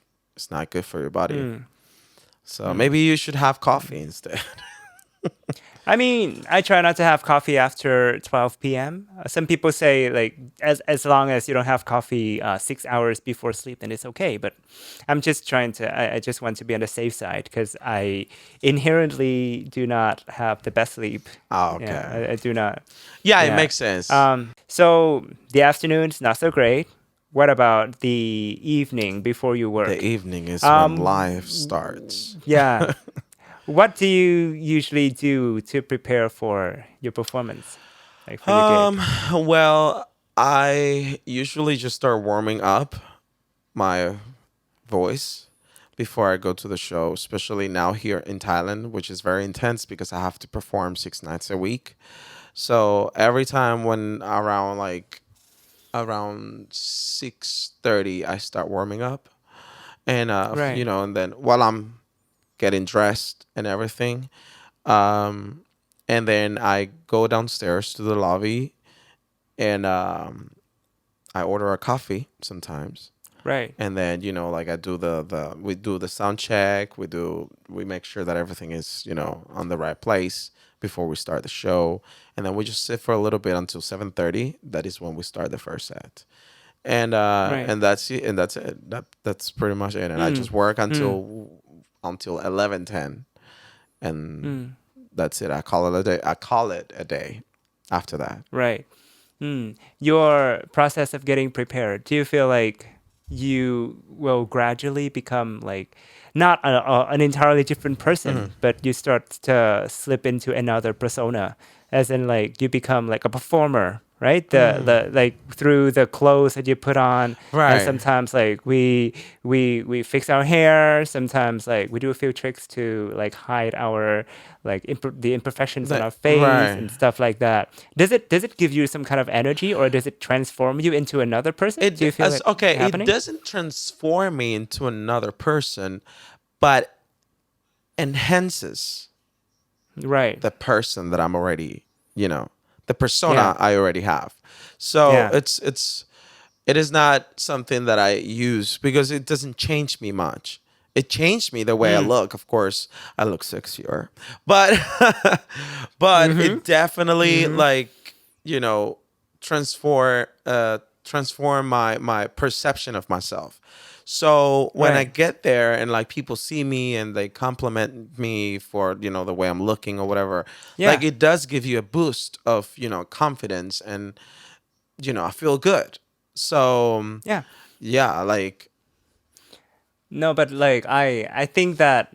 good for your body. Mm, So mm. maybe you should have coffee instead. I mean, I try not to have coffee after 12 p.m. Some people say like as long as you don't have coffee 6 hours before sleep, then it's okay. But I'm just trying to. I just want to be on the safe side because I inherently do not have the best sleep. Oh, Yeah, okay. I do not. Yeah, it Yeah. makes sense. So the afternoon's not so great. What about the evening before you The work? evening is when life starts. Yeah. What do you usually do to prepare for your performance, like for your Um, gig? well, I usually just start warming up my voice before I go to the show, especially now here in Thailand, which is very intense because I have to perform 6 nights a week. So every time when around 6:30 I start warming up and Right. and then while I'm getting dressed and everything, um and then I go downstairs to the lobby and I order a coffee sometimes. Right. And then, like I do we do the sound check. We make sure that everything is, on the right place before we start the show. And then we just sit for a little bit until 7:30. That is when we start the first set. Right. And that's it. And that's it. That's pretty much it. And I Mm. just work Mm. until 11:10. And Mm. that's it. I call it a day. I call it a day after that. Right. Your process of getting prepared, do you feel like you will gradually become like not an entirely different person, but you start to slip into another persona, as in like you become like a performer, right? The like through the clothes that you put on, and Right. sometimes like we fix our hair, sometimes like we do a few tricks to like hide our like the imperfections on our face Right. and stuff like that. Does it give you some kind of energy, or does it transform you into another person? Do you feel it It happening? doesn't transform me into another person, but enhances Right. the person that I'm already, the Yeah. persona I already have. So Yeah. it is not something that I use because it doesn't change me much. It changed me the way I Mm. look. Of course, I look sexier, but but Mm-hmm. it definitely Mm-hmm. like transform transform my perception of myself. So when I Right. get there and like people see me and they compliment me for the way I'm looking or whatever, like Yeah. it does give you a boost of confidence and I feel good. So Yeah. yeah, like No, but like I think that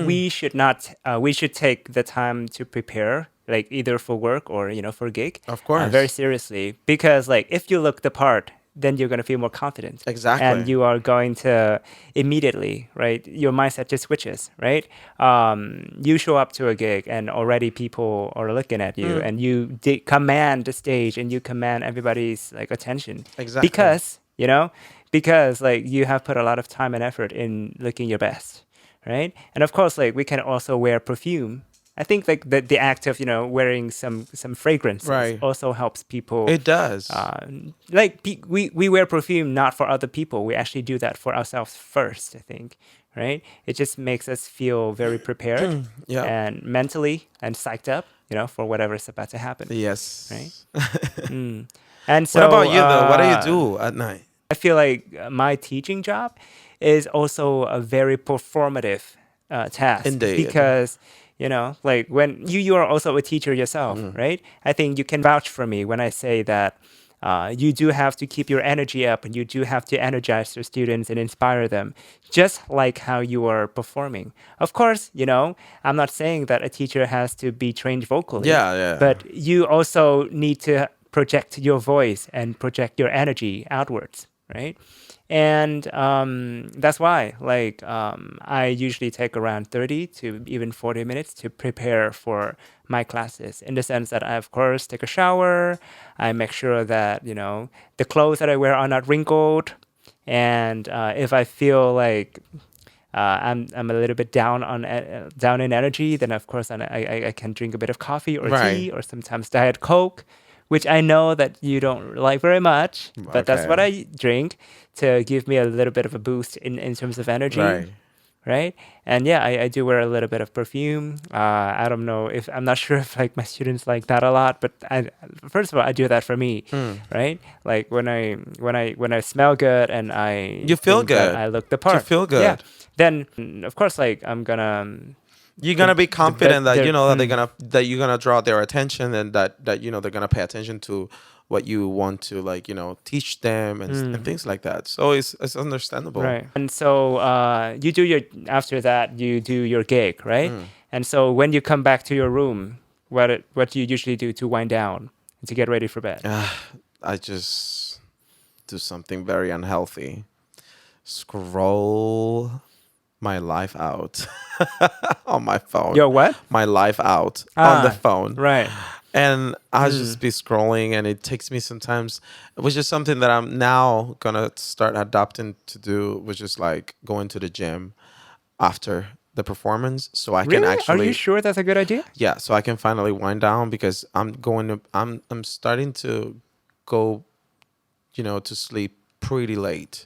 we should not we should take the time to prepare like either for work or for gig of very course, seriously, because like if you look the part, then you're gonna feel more confident, and exactly. you are going to immediately, right, your mindset just switches, right. You show up to a gig and already people are looking at you, Mm, and you command the stage and you command everybody's like attention, exactly. because because like you have put a lot of time and effort in looking your best, right? And of course, like we can also wear perfume. I think like the act of wearing some fragrances Right. also helps people. It does. Like we wear perfume not for other people. We actually do that for ourselves first. I think, right? It just makes us feel very prepared Yep. and mentally and psyched up, for whatever's about to happen, right? Yes. And What about so you though? What do you do at night? I feel like my teaching job is also a very performative task, Indeed. because like when you are also a teacher yourself, right? I think you can vouch for me when I say that you do have to keep your energy up, and you do have to energize your students and inspire them, just like how you are performing. Of course, I'm not saying that a teacher has to be trained vocally, Yeah, yeah. but you also need to project your voice and project your energy outwards, right? And that's why, like, I usually take around 30 to even 40 minutes to prepare for my classes, in the sense that I, of course, take a shower. I make sure that, the clothes that I wear are not wrinkled. And if I feel like I'm a little bit down in energy, then of course I can drink a bit of coffee or Right. tea, or sometimes Diet Coke, which I know that you don't like very much, but that's what Okay. I drink to give me a little bit of a boost in terms of energy, Right. right? And yeah, I do wear a little bit of perfume. I don't know if I'm not sure if like my students like that a lot, but first of all, I do that for me, Mm. right? Like when I smell good and I You feel think that good. I look the You part, feel yeah, good. then of course like I'm gonna You're gonna be confident that the that you're gonna draw their attention and that they're gonna pay attention to what you want to like teach them and things like that. So it's understandable. right. And so you do your after that you do your gig, right? Mm. And so when you come back to your room, what do you usually do to wind down and to get ready for bed? I just do something very unhealthy. Scroll my life out on my phone. Yo, what? My life out on the Ah, phone. right. And I'll Mm. just be scrolling and it takes me sometimes, which is something that I'm now gonna start adopting to do, which is like going to the gym after the performance so I can Really? Are you actually sure that's a good idea? yeah, so I can finally wind down because I'm starting to go, to sleep pretty late.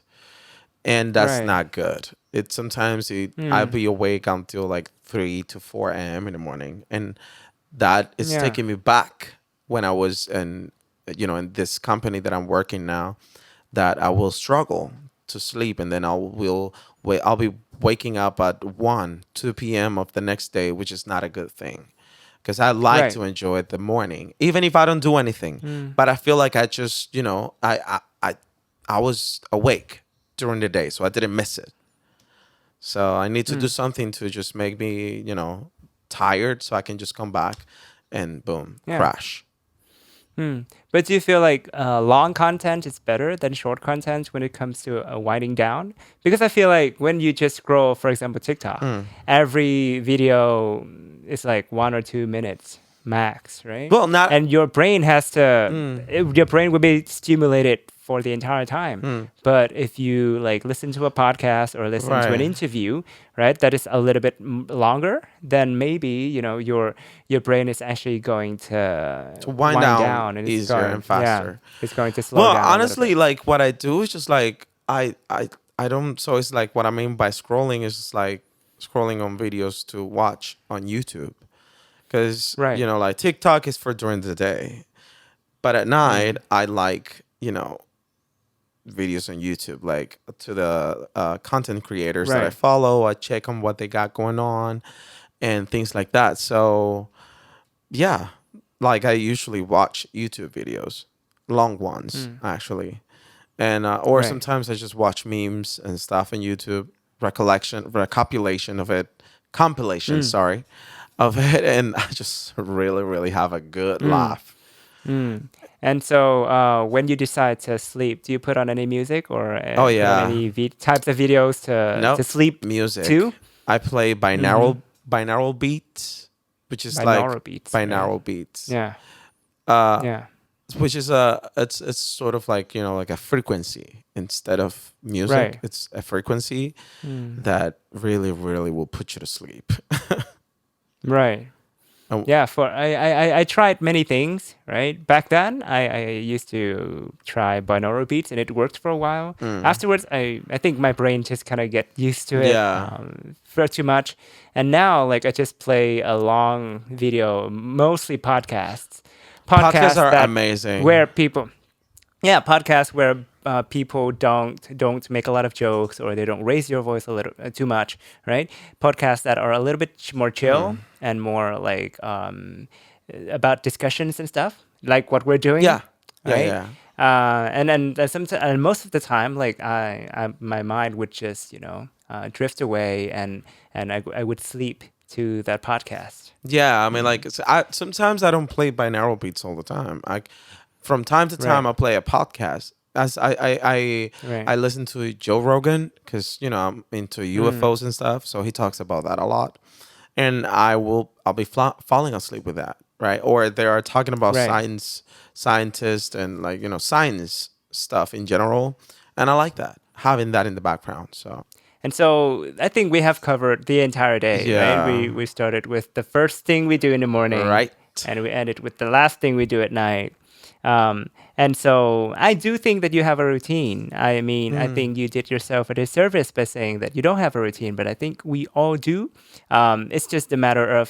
and that's Right. not good. It sometimes I'll Hmm. be awake until like 3 to 4 a.m. in the morning, and that is Yeah. taking me back when I was in this company that I'm working now, that I will struggle to sleep, and then I'll be waking up at 1 2 p.m. of the next day, which is not a good thing, because I like Right. to enjoy the morning, even if I don't do anything. Hmm. But I feel like I just I was awake during the day, so I didn't miss it. So I need to Hmm. do something to just make me, tired, so I can just come back and boom, Yeah. crash. Hmm. But do you feel like long content is better than short content when it comes to winding down? Because I feel like when you just scroll, for example, TikTok, Mm. every video is like 1 or 2 minutes max, right? Well, not. And your brain has to, Mm, your brain will be stimulated for the entire time. mm, But if you like listen to a podcast or listen to an right. interview, right, that is a little bit longer, then maybe your brain is actually going to To wind wind down down and it's easier going, and yeah, faster. it's going to slow Well, down a little honestly, bit. like what I do is just like I don't. So it's like what I mean by scrolling is just like scrolling on videos to watch on YouTube, because Right. like TikTok is for during the day, but at night Mm. I like videos on YouTube, like to the content creators that I Right. follow. I check on what they got going on and things like that. So yeah, like I usually watch YouTube videos, long ones Mm. actually, and or Right. sometimes I just watch memes and stuff on YouTube, recopulation of it, compilation, Mm. sorry, of it, and I just really, really have a good Mm. laugh. Mm. And so, when you decide to sleep, do you put on any music or Oh put on yeah, any types of videos to nope, sleep music. too? I play Mm-hmm. binaural beats, which is like Binaural beats, right? binaural beats. Yeah. Uh, Yeah. which is it's sort of like like a frequency instead of music. Right. It's a frequency Mm. that really, really will put you to sleep. Right. Oh, Yeah, for I tried many things, right? Back then, I used to try binaural beats, and it worked for a while. mm, Afterwards, I think my brain just kind of get used to it yeah. for too much, and now like I just play a long video, mostly Podcasts podcasts are that amazing. where people yeah, podcasts where people don't make a lot of jokes or they don't raise your voice a little too much, right? Podcasts that are a little bit more chill Mm. and more like about discussions and stuff, like what we're doing, Yeah, yeah, right? yeah. And sometimes and most of the time, like my mind would just drift away and I would sleep to that podcast. Yeah, I mean, Mm. like I sometimes I don't play binaural beats all the time. From time to time Right, I play a podcast. As right. I listen to Joe Rogan, because I'm into Mm. UFOs and stuff, so he talks about that a lot, and I'll be falling asleep with that, right? Or they are talking about Right. scientists, and like science stuff in general, and I like that, having that in the background. So And so I think we have covered the entire day, right? yeah, We started with the first thing we do in the morning, right. and we ended with the last thing we do at night. And so I do think that you have a routine. I mean, I Mm. think you did yourself a disservice by saying that you don't have a routine, but I think we all do. It's just a matter of,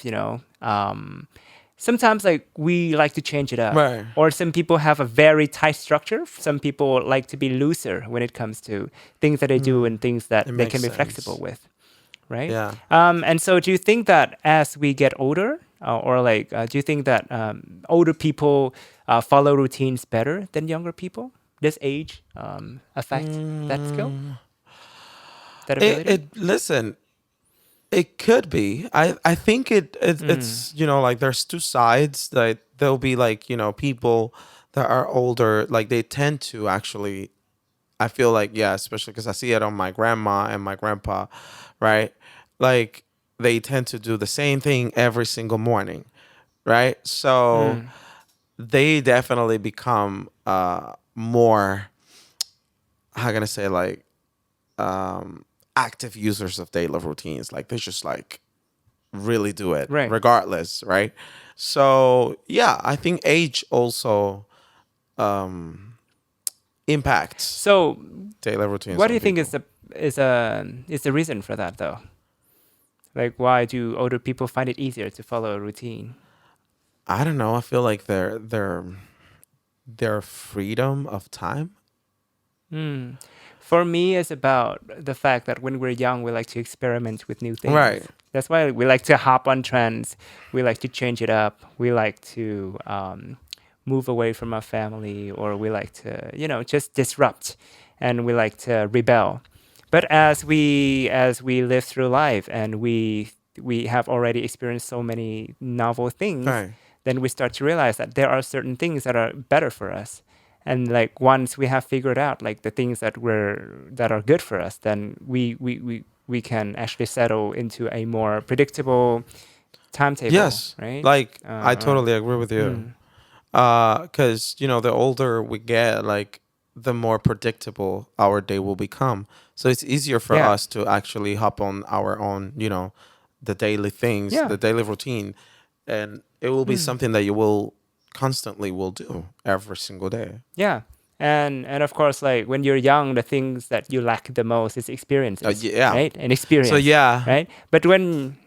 sometimes like we like to change it up. Right. Or some people have a very tight structure. Some people like to be looser when it comes to things that they do Mm. and things that It they makes can be flexible sense. with, right? Yeah. And so, do you think that as we get older, or like, do you think that older people follow routines better than younger people? Does age affect that skill, Mm. that It, ability? it listen, it could be. I think Mm. it's like there's two sides. That there'll be like people that are older, like they tend to actually. I feel like, yeah, especially because I see it on my grandma and my grandpa, right? Like they tend to do the same thing every single morning, right? So Mm. they definitely become more, how can I say, like active users of daily routines. Like they just like really do it Right. regardless, right? So yeah, I think age also um impacts So, daily routines what do on you think is people. the is the reason for that though? Like, why do older people find it easier to follow a routine? I don't know. I feel like their freedom of time. Hmm. For me, it's about the fact that when we're young, we like to experiment with new Right. things. That's why we like to hop on trends. We like to change it up. We like to move away from our family, or we like to, just disrupt, and we like to rebel. But as we live through life, and we have already experienced so many novel things, Right. then we start to realize that there are certain things that are better for us. And like once we have figured out like the things that are good for us, then we can actually settle into a more predictable timetable, Yes. right? Like I totally agree with you. Mm, Because the older we get, like the more predictable our day will become. So it's easier for yeah, us to actually hop on our own, the daily things, yeah, the daily routine, and it will be mm, something that you will constantly will do every single day. yeah. And of course, like when you're young, the things that you lack the most is experiences, Yeah. right? And So experience, yeah, right? But when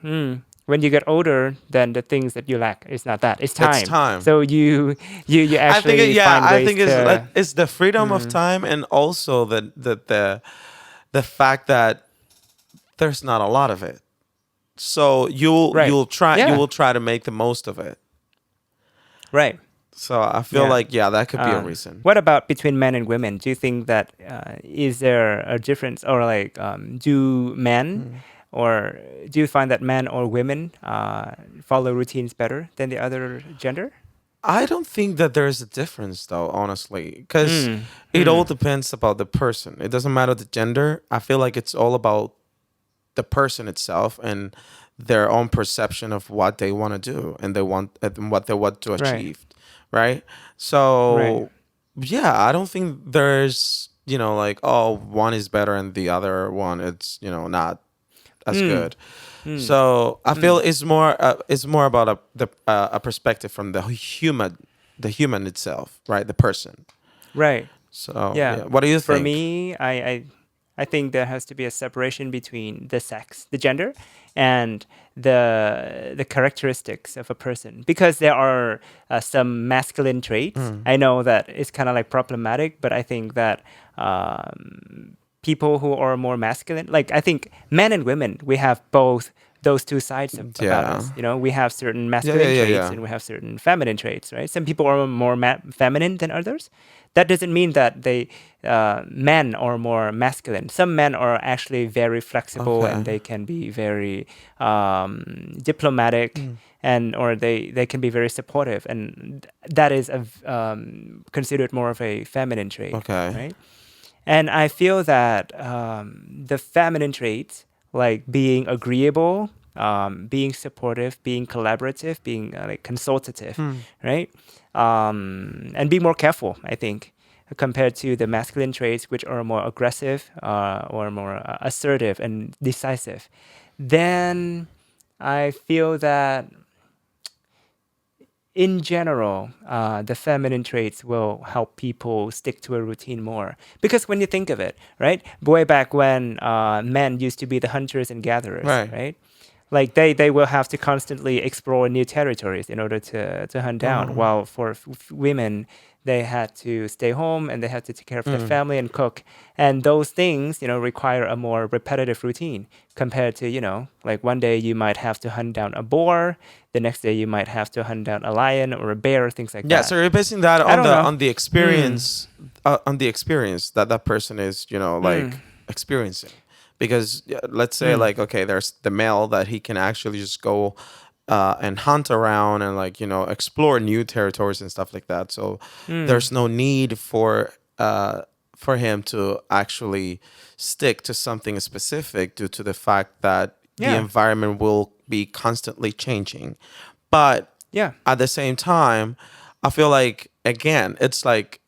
you get older, then the things that you lack is not that; it's it's time. time. So you I think actually yeah, find I ways think it's like to. it's the freedom of Mm, time, and also the fact that there's not a lot of it. So right. you Yeah. will try to make the most of it. Right. So I feel Yeah. like yeah, that could be a reason. What about between men and women? Do you think that is there a difference, or like do men, Mm. or do you find that men or women follow routines better than the other gender? I don't think that there is a difference though, honestly, because Mm. it all Hmm. depends about the person. It doesn't matter the gender. I feel like it's all about the person itself and their own perception of what they want to do and they want and what they want to Right. achieve, right? Right. So yeah, I don't think there's like, oh, one is better and the other one it's not as Mm. good. Mm. So I feel Mm. it's more about a perspective from the human itself, right? The person. Right. So Yeah. yeah, what do you For think? me, I think there has to be a separation between the sex, the gender, and the characteristics of a person, because there are some masculine traits. Mm. I know that it's kind of like problematic, but I think that people who are more masculine, like I think men and women, we have both those two sides about Yeah. us. We have certain Yeah, yeah, masculine yeah, traits yeah. and we have certain feminine traits, right? Some people are more feminine than others. That doesn't mean that men are more masculine. Some men are actually very flexible Okay. and they can be very diplomatic, Mm. and or they can be very supportive, and that is considered more of a feminine trait, Okay. right? And I feel that the feminine traits, like being agreeable, being supportive, being collaborative, being like consultative, Mm. right? And be more careful, I think, compared to the masculine traits, which are more aggressive or more assertive and decisive. Then I feel that in general, the feminine traits will help people stick to a routine more. Because when you think of it, right, way back when men used to be the hunters and gatherers, Right. right? Like they will have to constantly explore new territories in order to hunt down. Oh. While for women, they had to stay home and they had to take care of their Mm. family and cook. And those things, require a more repetitive routine compared to, like one day you might have to hunt down a boar, the next day you might have to hunt down a lion or a bear, things like Yeah, so that. you're basing that I on don't the know. on the Hmm. experience that that person is, Hmm. like experiencing. Because yeah, let's say Hmm. like, okay, there's the male that he can actually just go and hunt around and like, explore new territories and stuff like that. So Hmm. there's no need for him to actually stick to something specific due to the fact that the Yeah. environment will be constantly changing. But Yeah. at the same time, I feel like again, it's like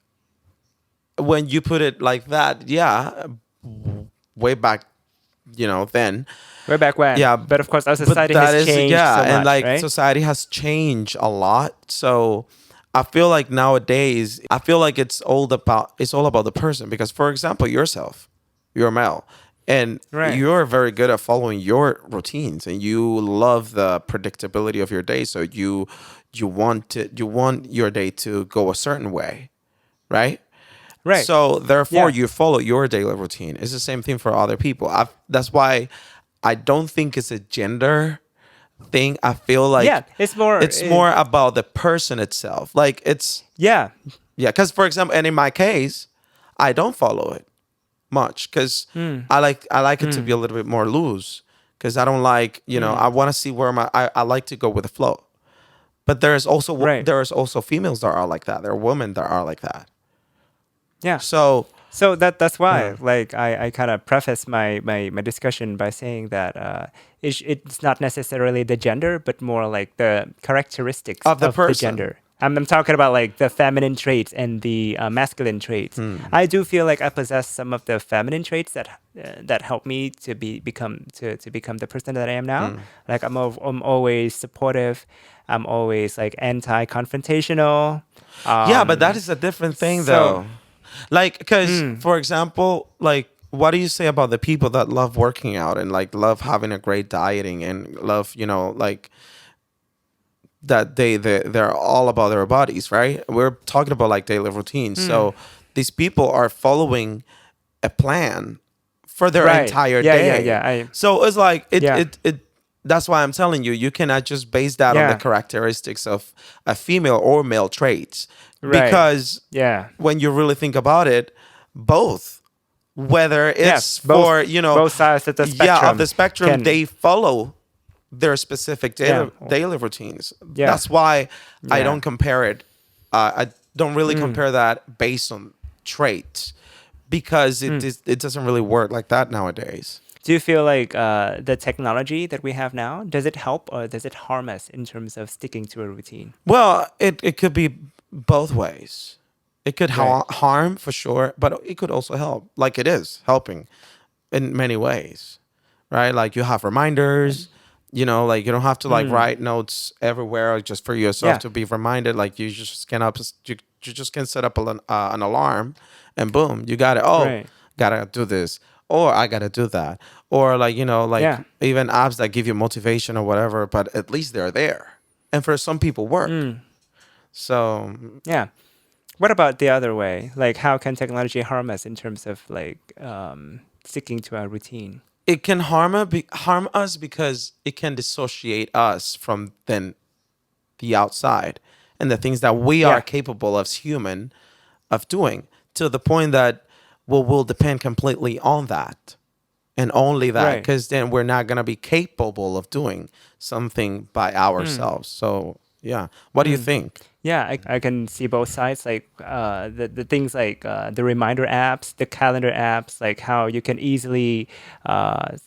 when you put it like that, yeah, way back, then, Way back when. yeah, But of course, our but society that has is changed yeah, so and much, like right? society has changed a lot, so I feel like nowadays, I feel like it's all about the person because, for example, yourself, you're male. And Right. you're very good at following your routines, and you love the predictability of your day. So you want your day to go a certain way, right? Right. So therefore, Yeah. you follow your daily routine. It's the same thing for other people. That's why I don't think it's a gender thing. I feel Yeah. like It's more. it's more about the person itself. Like it's Yeah. yeah, because for example, and in my case, I don't follow it much because Mm. I like it to be Mm. a little bit more loose because I don't like I Mm. want to see where I like to go with the flow. But Right. there's also females that are like that. There are women that are like that. Yeah. So So that's why, uh, like, I kind of preface my discussion by saying that it's not necessarily the gender, but more like the characteristics of the of the person. gender. I'm talking about like the feminine traits and the masculine traits. Hmm. I do feel like I possess some of the feminine traits that help me to become the person that I am now. Hmm. Like I'm always supportive. I'm always like anti-confrontational. Yeah, but that Um, is a different thing so. though. Like, because Mm, for example, like, what do you say about the people that love working out and like love having a great dieting and love, like that they're all about their bodies, right? We're talking about like daily routines. mm. So these people are following a plan for their Right. entire Yeah, yeah, day. yeah. So it's like Yeah. it that's why I'm telling you, you cannot just base that on the Yeah. characteristics of a female or male traits Right. because Yeah. when you really think about it, both, whether Yeah. it's Both for, both sides of the yeah, of the spectrum spectrum, can. they follow their specific Yeah. daily routines. Yeah. That's why I Yeah. don't compare it. I don't really Mm. compare that based on traits because Mm. it doesn't really work like that nowadays. Do you feel like the technology that we have now, does it help or does it harm us in terms of sticking to a routine? Well, it could be both ways. It could Right. harm for sure, but it could also help, like it is helping in many ways, right? Like you have reminders, like you don't have to like Mm. write notes everywhere just for yourself Yeah. to be reminded. Like you just can set up an alarm, and boom, you got it. Oh, Right. gotta do this, or I gotta do that, or like like Yeah. even apps that give you motivation or whatever. But at least they're there, and for some people work. Mm. So Yeah. What about the other way? Like, how can technology harm us in terms of like sticking to our routine? it can harm us because it can dissociate us from then the outside and the things that we are Yeah. capable as human of doing to the point that we'll depend completely on that and only that Right. because then we're not going to be capable of doing something by Mm. ourselves. So yeah, what do you Mm. think? Yeah, I can see both sides. Like the things like the reminder apps, the calendar apps, like how you can easily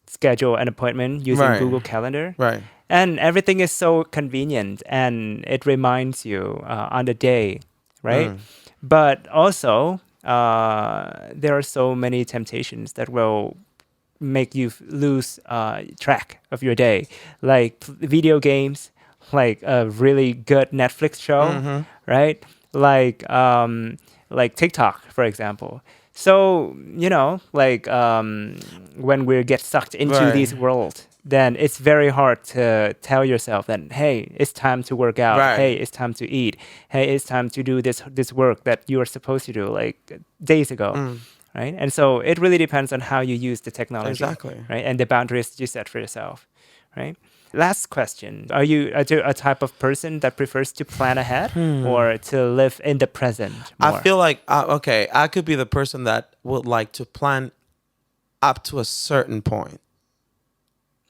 schedule an appointment using Right, Google Calendar, right. and everything is so convenient, and it reminds you on the day, right? Mm. But also, there are so many temptations that will make you lose track of your day, like video games, like a really good Netflix show, Mm-hmm. right? Like TikTok, for example. So like when we get sucked into Right, this world, then it's very hard to tell yourself that hey, it's time to work out. right. Hey, it's time to eat. Hey, it's time to do this work that you are supposed to do like days ago, Mm. right? And so it really depends on how you use the technology, Exactly. right? And the boundaries you set for yourself, right? Last question. Are you a type of person that prefers to plan ahead or to live in the present I more? feel like okay, I could be the person that would like to plan up to a certain point,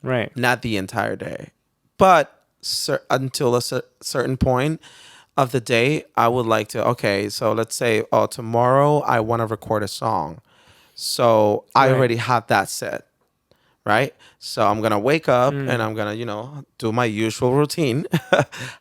Right. not the entire day, but until a certain point of the day, I would like to. Okay, so let's say, oh, tomorrow I want to record a song, so I Right. already have that set, right? So I'm gonna wake up and Mm. I'm gonna, do my usual routine,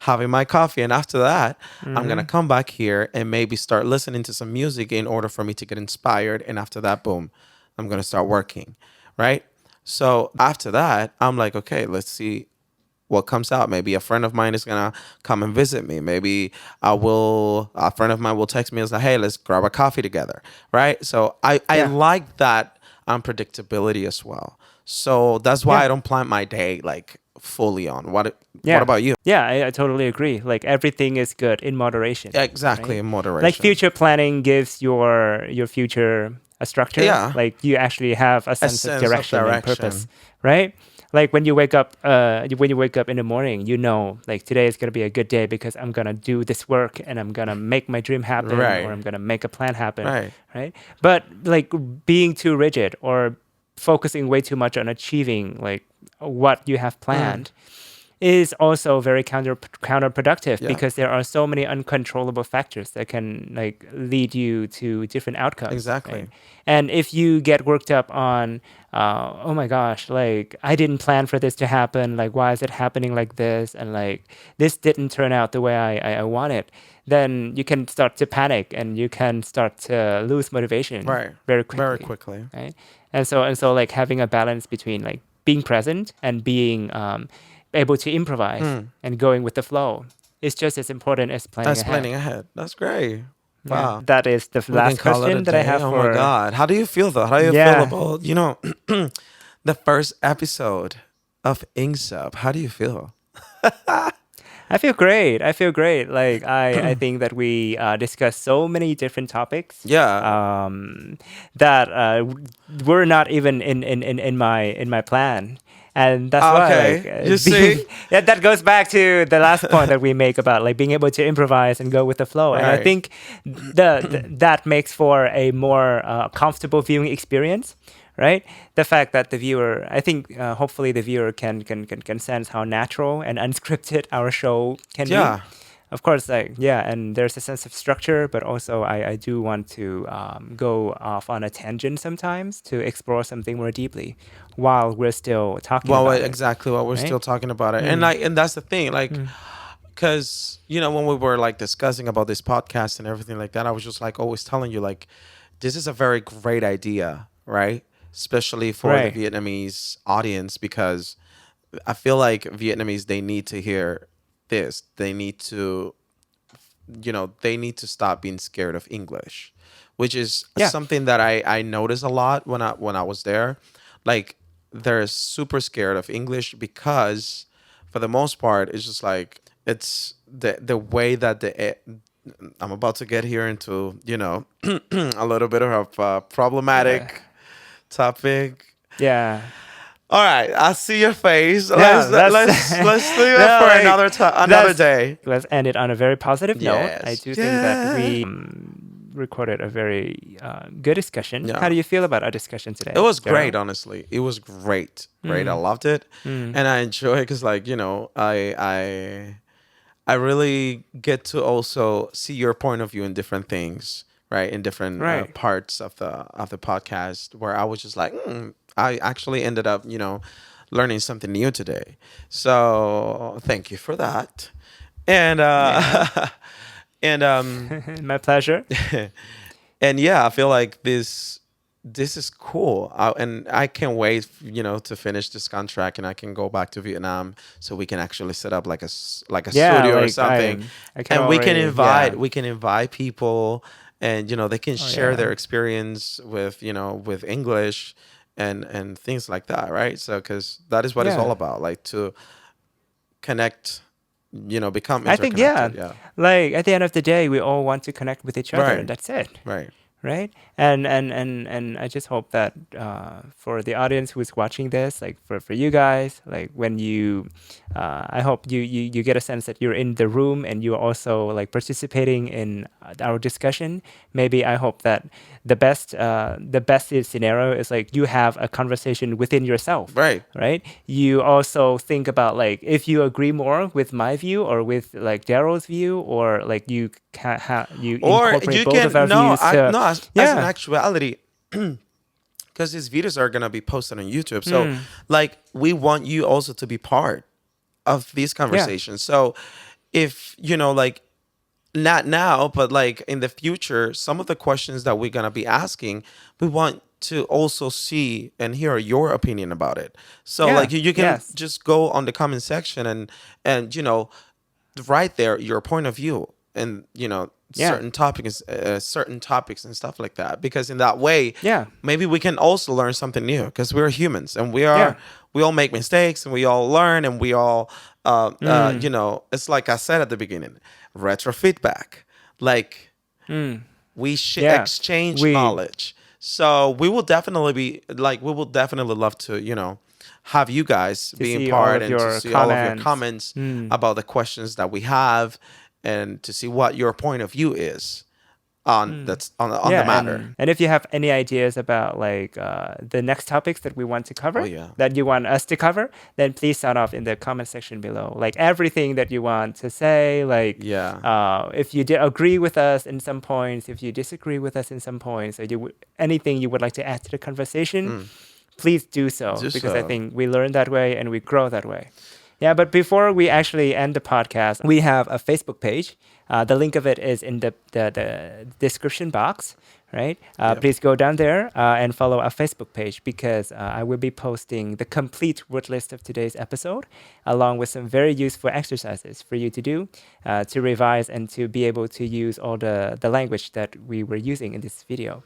having my coffee, and after that, I'm gonna Mm-hmm. come back here and maybe start listening to some music in order for me to get inspired. And after that, boom, I'm gonna start working, right? So after that, I'm like, okay, let's see what comes out. Maybe a friend of mine is gonna come and visit me. Maybe a friend of mine will text me and say, hey, let's grab a coffee together. Right. So I Yeah. like that. unpredictability as well. So that's why Yeah. I don't plan my day like fully on. What Yeah. about you? Yeah, I totally agree. Like everything is good in moderation, Exactly, right? in Like moderation. future planning gives your future a structure. Yeah, Like you actually have a a sense of sense of direction and purpose, direction. right? Like when you wake up, when you wake up in the morning, you know, like today is gonna be a good day because I'm gonna do this work and I'm gonna make my dream happen or Right, I'm gonna make a plan happen, right. right? But like being too rigid or focusing way too much on achieving like what you have Mm, planned is also very counterproductive yeah, because there are so many uncontrollable factors that can like lead you to different outcomes, right? exactly. And if you get worked up on, oh my gosh, like I didn't plan for this to happen, like why is it happening like this, and like this didn't turn out the way I wanted, then you can start to panic and you can start to lose motivation Right, very very quickly, quickly. right? And so like having a balance between like being present and being able to improvise Mm. and going with the flow is just as important as planning That's ahead. planning ahead. That's great. Yeah, Wow. that is the We can last call it a question that I day. have Oh my for. God. How do you feel though? How do you feel Yeah, about, the first episode of EngSup? How do you feel? I feel great. I feel great. Like I think that we discussed so many different topics Yeah. um, that were not even in my plan. And that's why, like, Okay. You being see? yeah, that goes back to the last point that we make about like being able to improvise and go with the flow. And I Right. think that makes for a more comfortable viewing experience, right? The fact that the viewer, I think, hopefully the viewer can sense how natural and unscripted our show can be. Yeah. Of course, like yeah, and there's a sense of structure, but also I do want to go off on a tangent sometimes to explore something more deeply while we're still talking Well, about it, exactly what we're right? still talking about it. And Mm, like, and that's the thing. Like, mm. because, when we were like discussing about this podcast and everything like that, I was just like always telling you, like, this is a very great idea, right? Especially for the Right. Vietnamese audience, because I feel like Vietnamese, they need to hear this. They need to stop being scared of English, which is Yeah. something that I noticed a lot when I was there. Like, they're super scared of English because, for the most part, it's just like it's the way that I'm about to get here into a little bit of a Yeah. problematic topic. Yeah. All right, I see your face. Yeah. That's Let's leave it no for like another that's day. let's end it on a very positive note. I Yes. do think that Yeah. we recorded a very good discussion. How Yeah. do you feel about our discussion It today, was great, Daryl? honestly. It was great. Great. I Mm, loved it. mm, And I enjoy it because, like, I really get to also see your point of view in different things, right? In different right. parts of the podcast, where I was just like, I actually ended up, learning something new today. So thank you for that. And Yeah. and My pleasure. and yeah, I feel like this is cool, and I can't wait, to finish this contract, and I can go back to Vietnam so we can actually set up like like a Yeah, studio or like something, I can and we can already yeah. invite people, and they can Oh share yeah. their experience with with English and things like that, right? So because that is what it's all Yeah. about, like to connect, become I think yeah. interconnected. Yeah. Like at the end of the day we all want to connect with each other and Right. that's it. Right. Right? And I just hope that for the audience who's watching this, like for you guys, like when you, I hope you get a sense that you're in the room and you're also like participating in our discussion. Maybe I hope that the best scenario is like you have a conversation within yourself, Right. right? You also think about like if you agree more with my view or with like Daryl's view, or like you you Or incorporate you both of can our no, views to no, as an yeah. actuality, because these videos are gonna be posted on YouTube. So, Hmm. like, we want you also to be part of these Yeah. conversations. So, if like, not now, but like in the future, some of the questions that we're gonna be asking, we want to also see and hear your opinion about it. So, Yeah. like, you can Yes. just go on the comment section and write there your point of view, and Yeah. certain topics and stuff like that. Because in that way, Yeah. maybe we can also learn something new. Because we're humans and Yeah. we all make mistakes and we all learn and we all Mm. it's like I said at the beginning, retro feedback. Like Mm. we Yeah. exchange We knowledge. So we will definitely love to, have you guys to being see all part of and to your see all of your comments. comments Mm. about the questions that we have and to see what your point of view is on Mm. that's on the Yeah, matter. and if you have any ideas about like the next topics that we want to Oh cover, yeah. that you want us to cover, then please sound off in the comment section below. Like everything that you want to say, like Yeah. if you agree with us in some points, if you disagree with us in some points, or anything you would like to add to the conversation, Mm. please do so Do because I so. think we learn that way and we grow that way. Yeah, but before we actually end the podcast, we have a Facebook page. The link of it is in the description box, right? Yep. Please go down there and follow our Facebook page because I will be posting the complete word list of today's episode, along with some very useful exercises for you to do, to revise and to be able to use all the language that we were using in this video.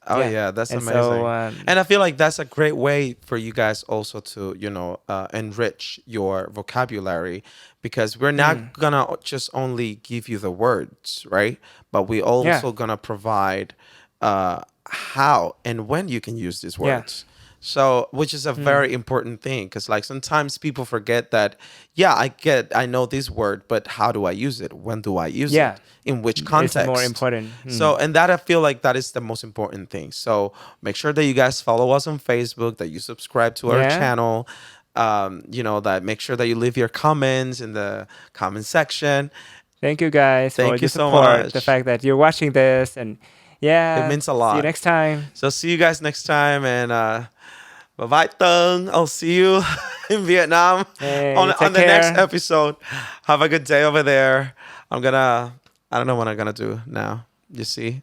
Oh Yeah. yeah, that's And so, amazing. And I feel like that's a great way for you guys also to, enrich your vocabulary because we're not gonna just only give you the words, right? But we yeah, also gonna provide how and when you can use these yeah, words. So, which is a very important thing because, like, sometimes people forget that, yeah, I know this word, but how do I use it? When do I use yeah. it? In which It's more context? important. So, and that I feel like that is the most important thing. So, make sure that you guys follow us on Facebook, that you subscribe to our Yeah. channel. That make sure that you leave your comments in the comment section. Thank you guys for Thank the you so support, the much. fact that you're watching this, and It yeah, means a see you lot. next time. So, see you guys next time, and bye bye, Tung. I'll see you in Vietnam Hey, on take the next care. episode. Have a good day over there. I don't know what I'm gonna do now. You see.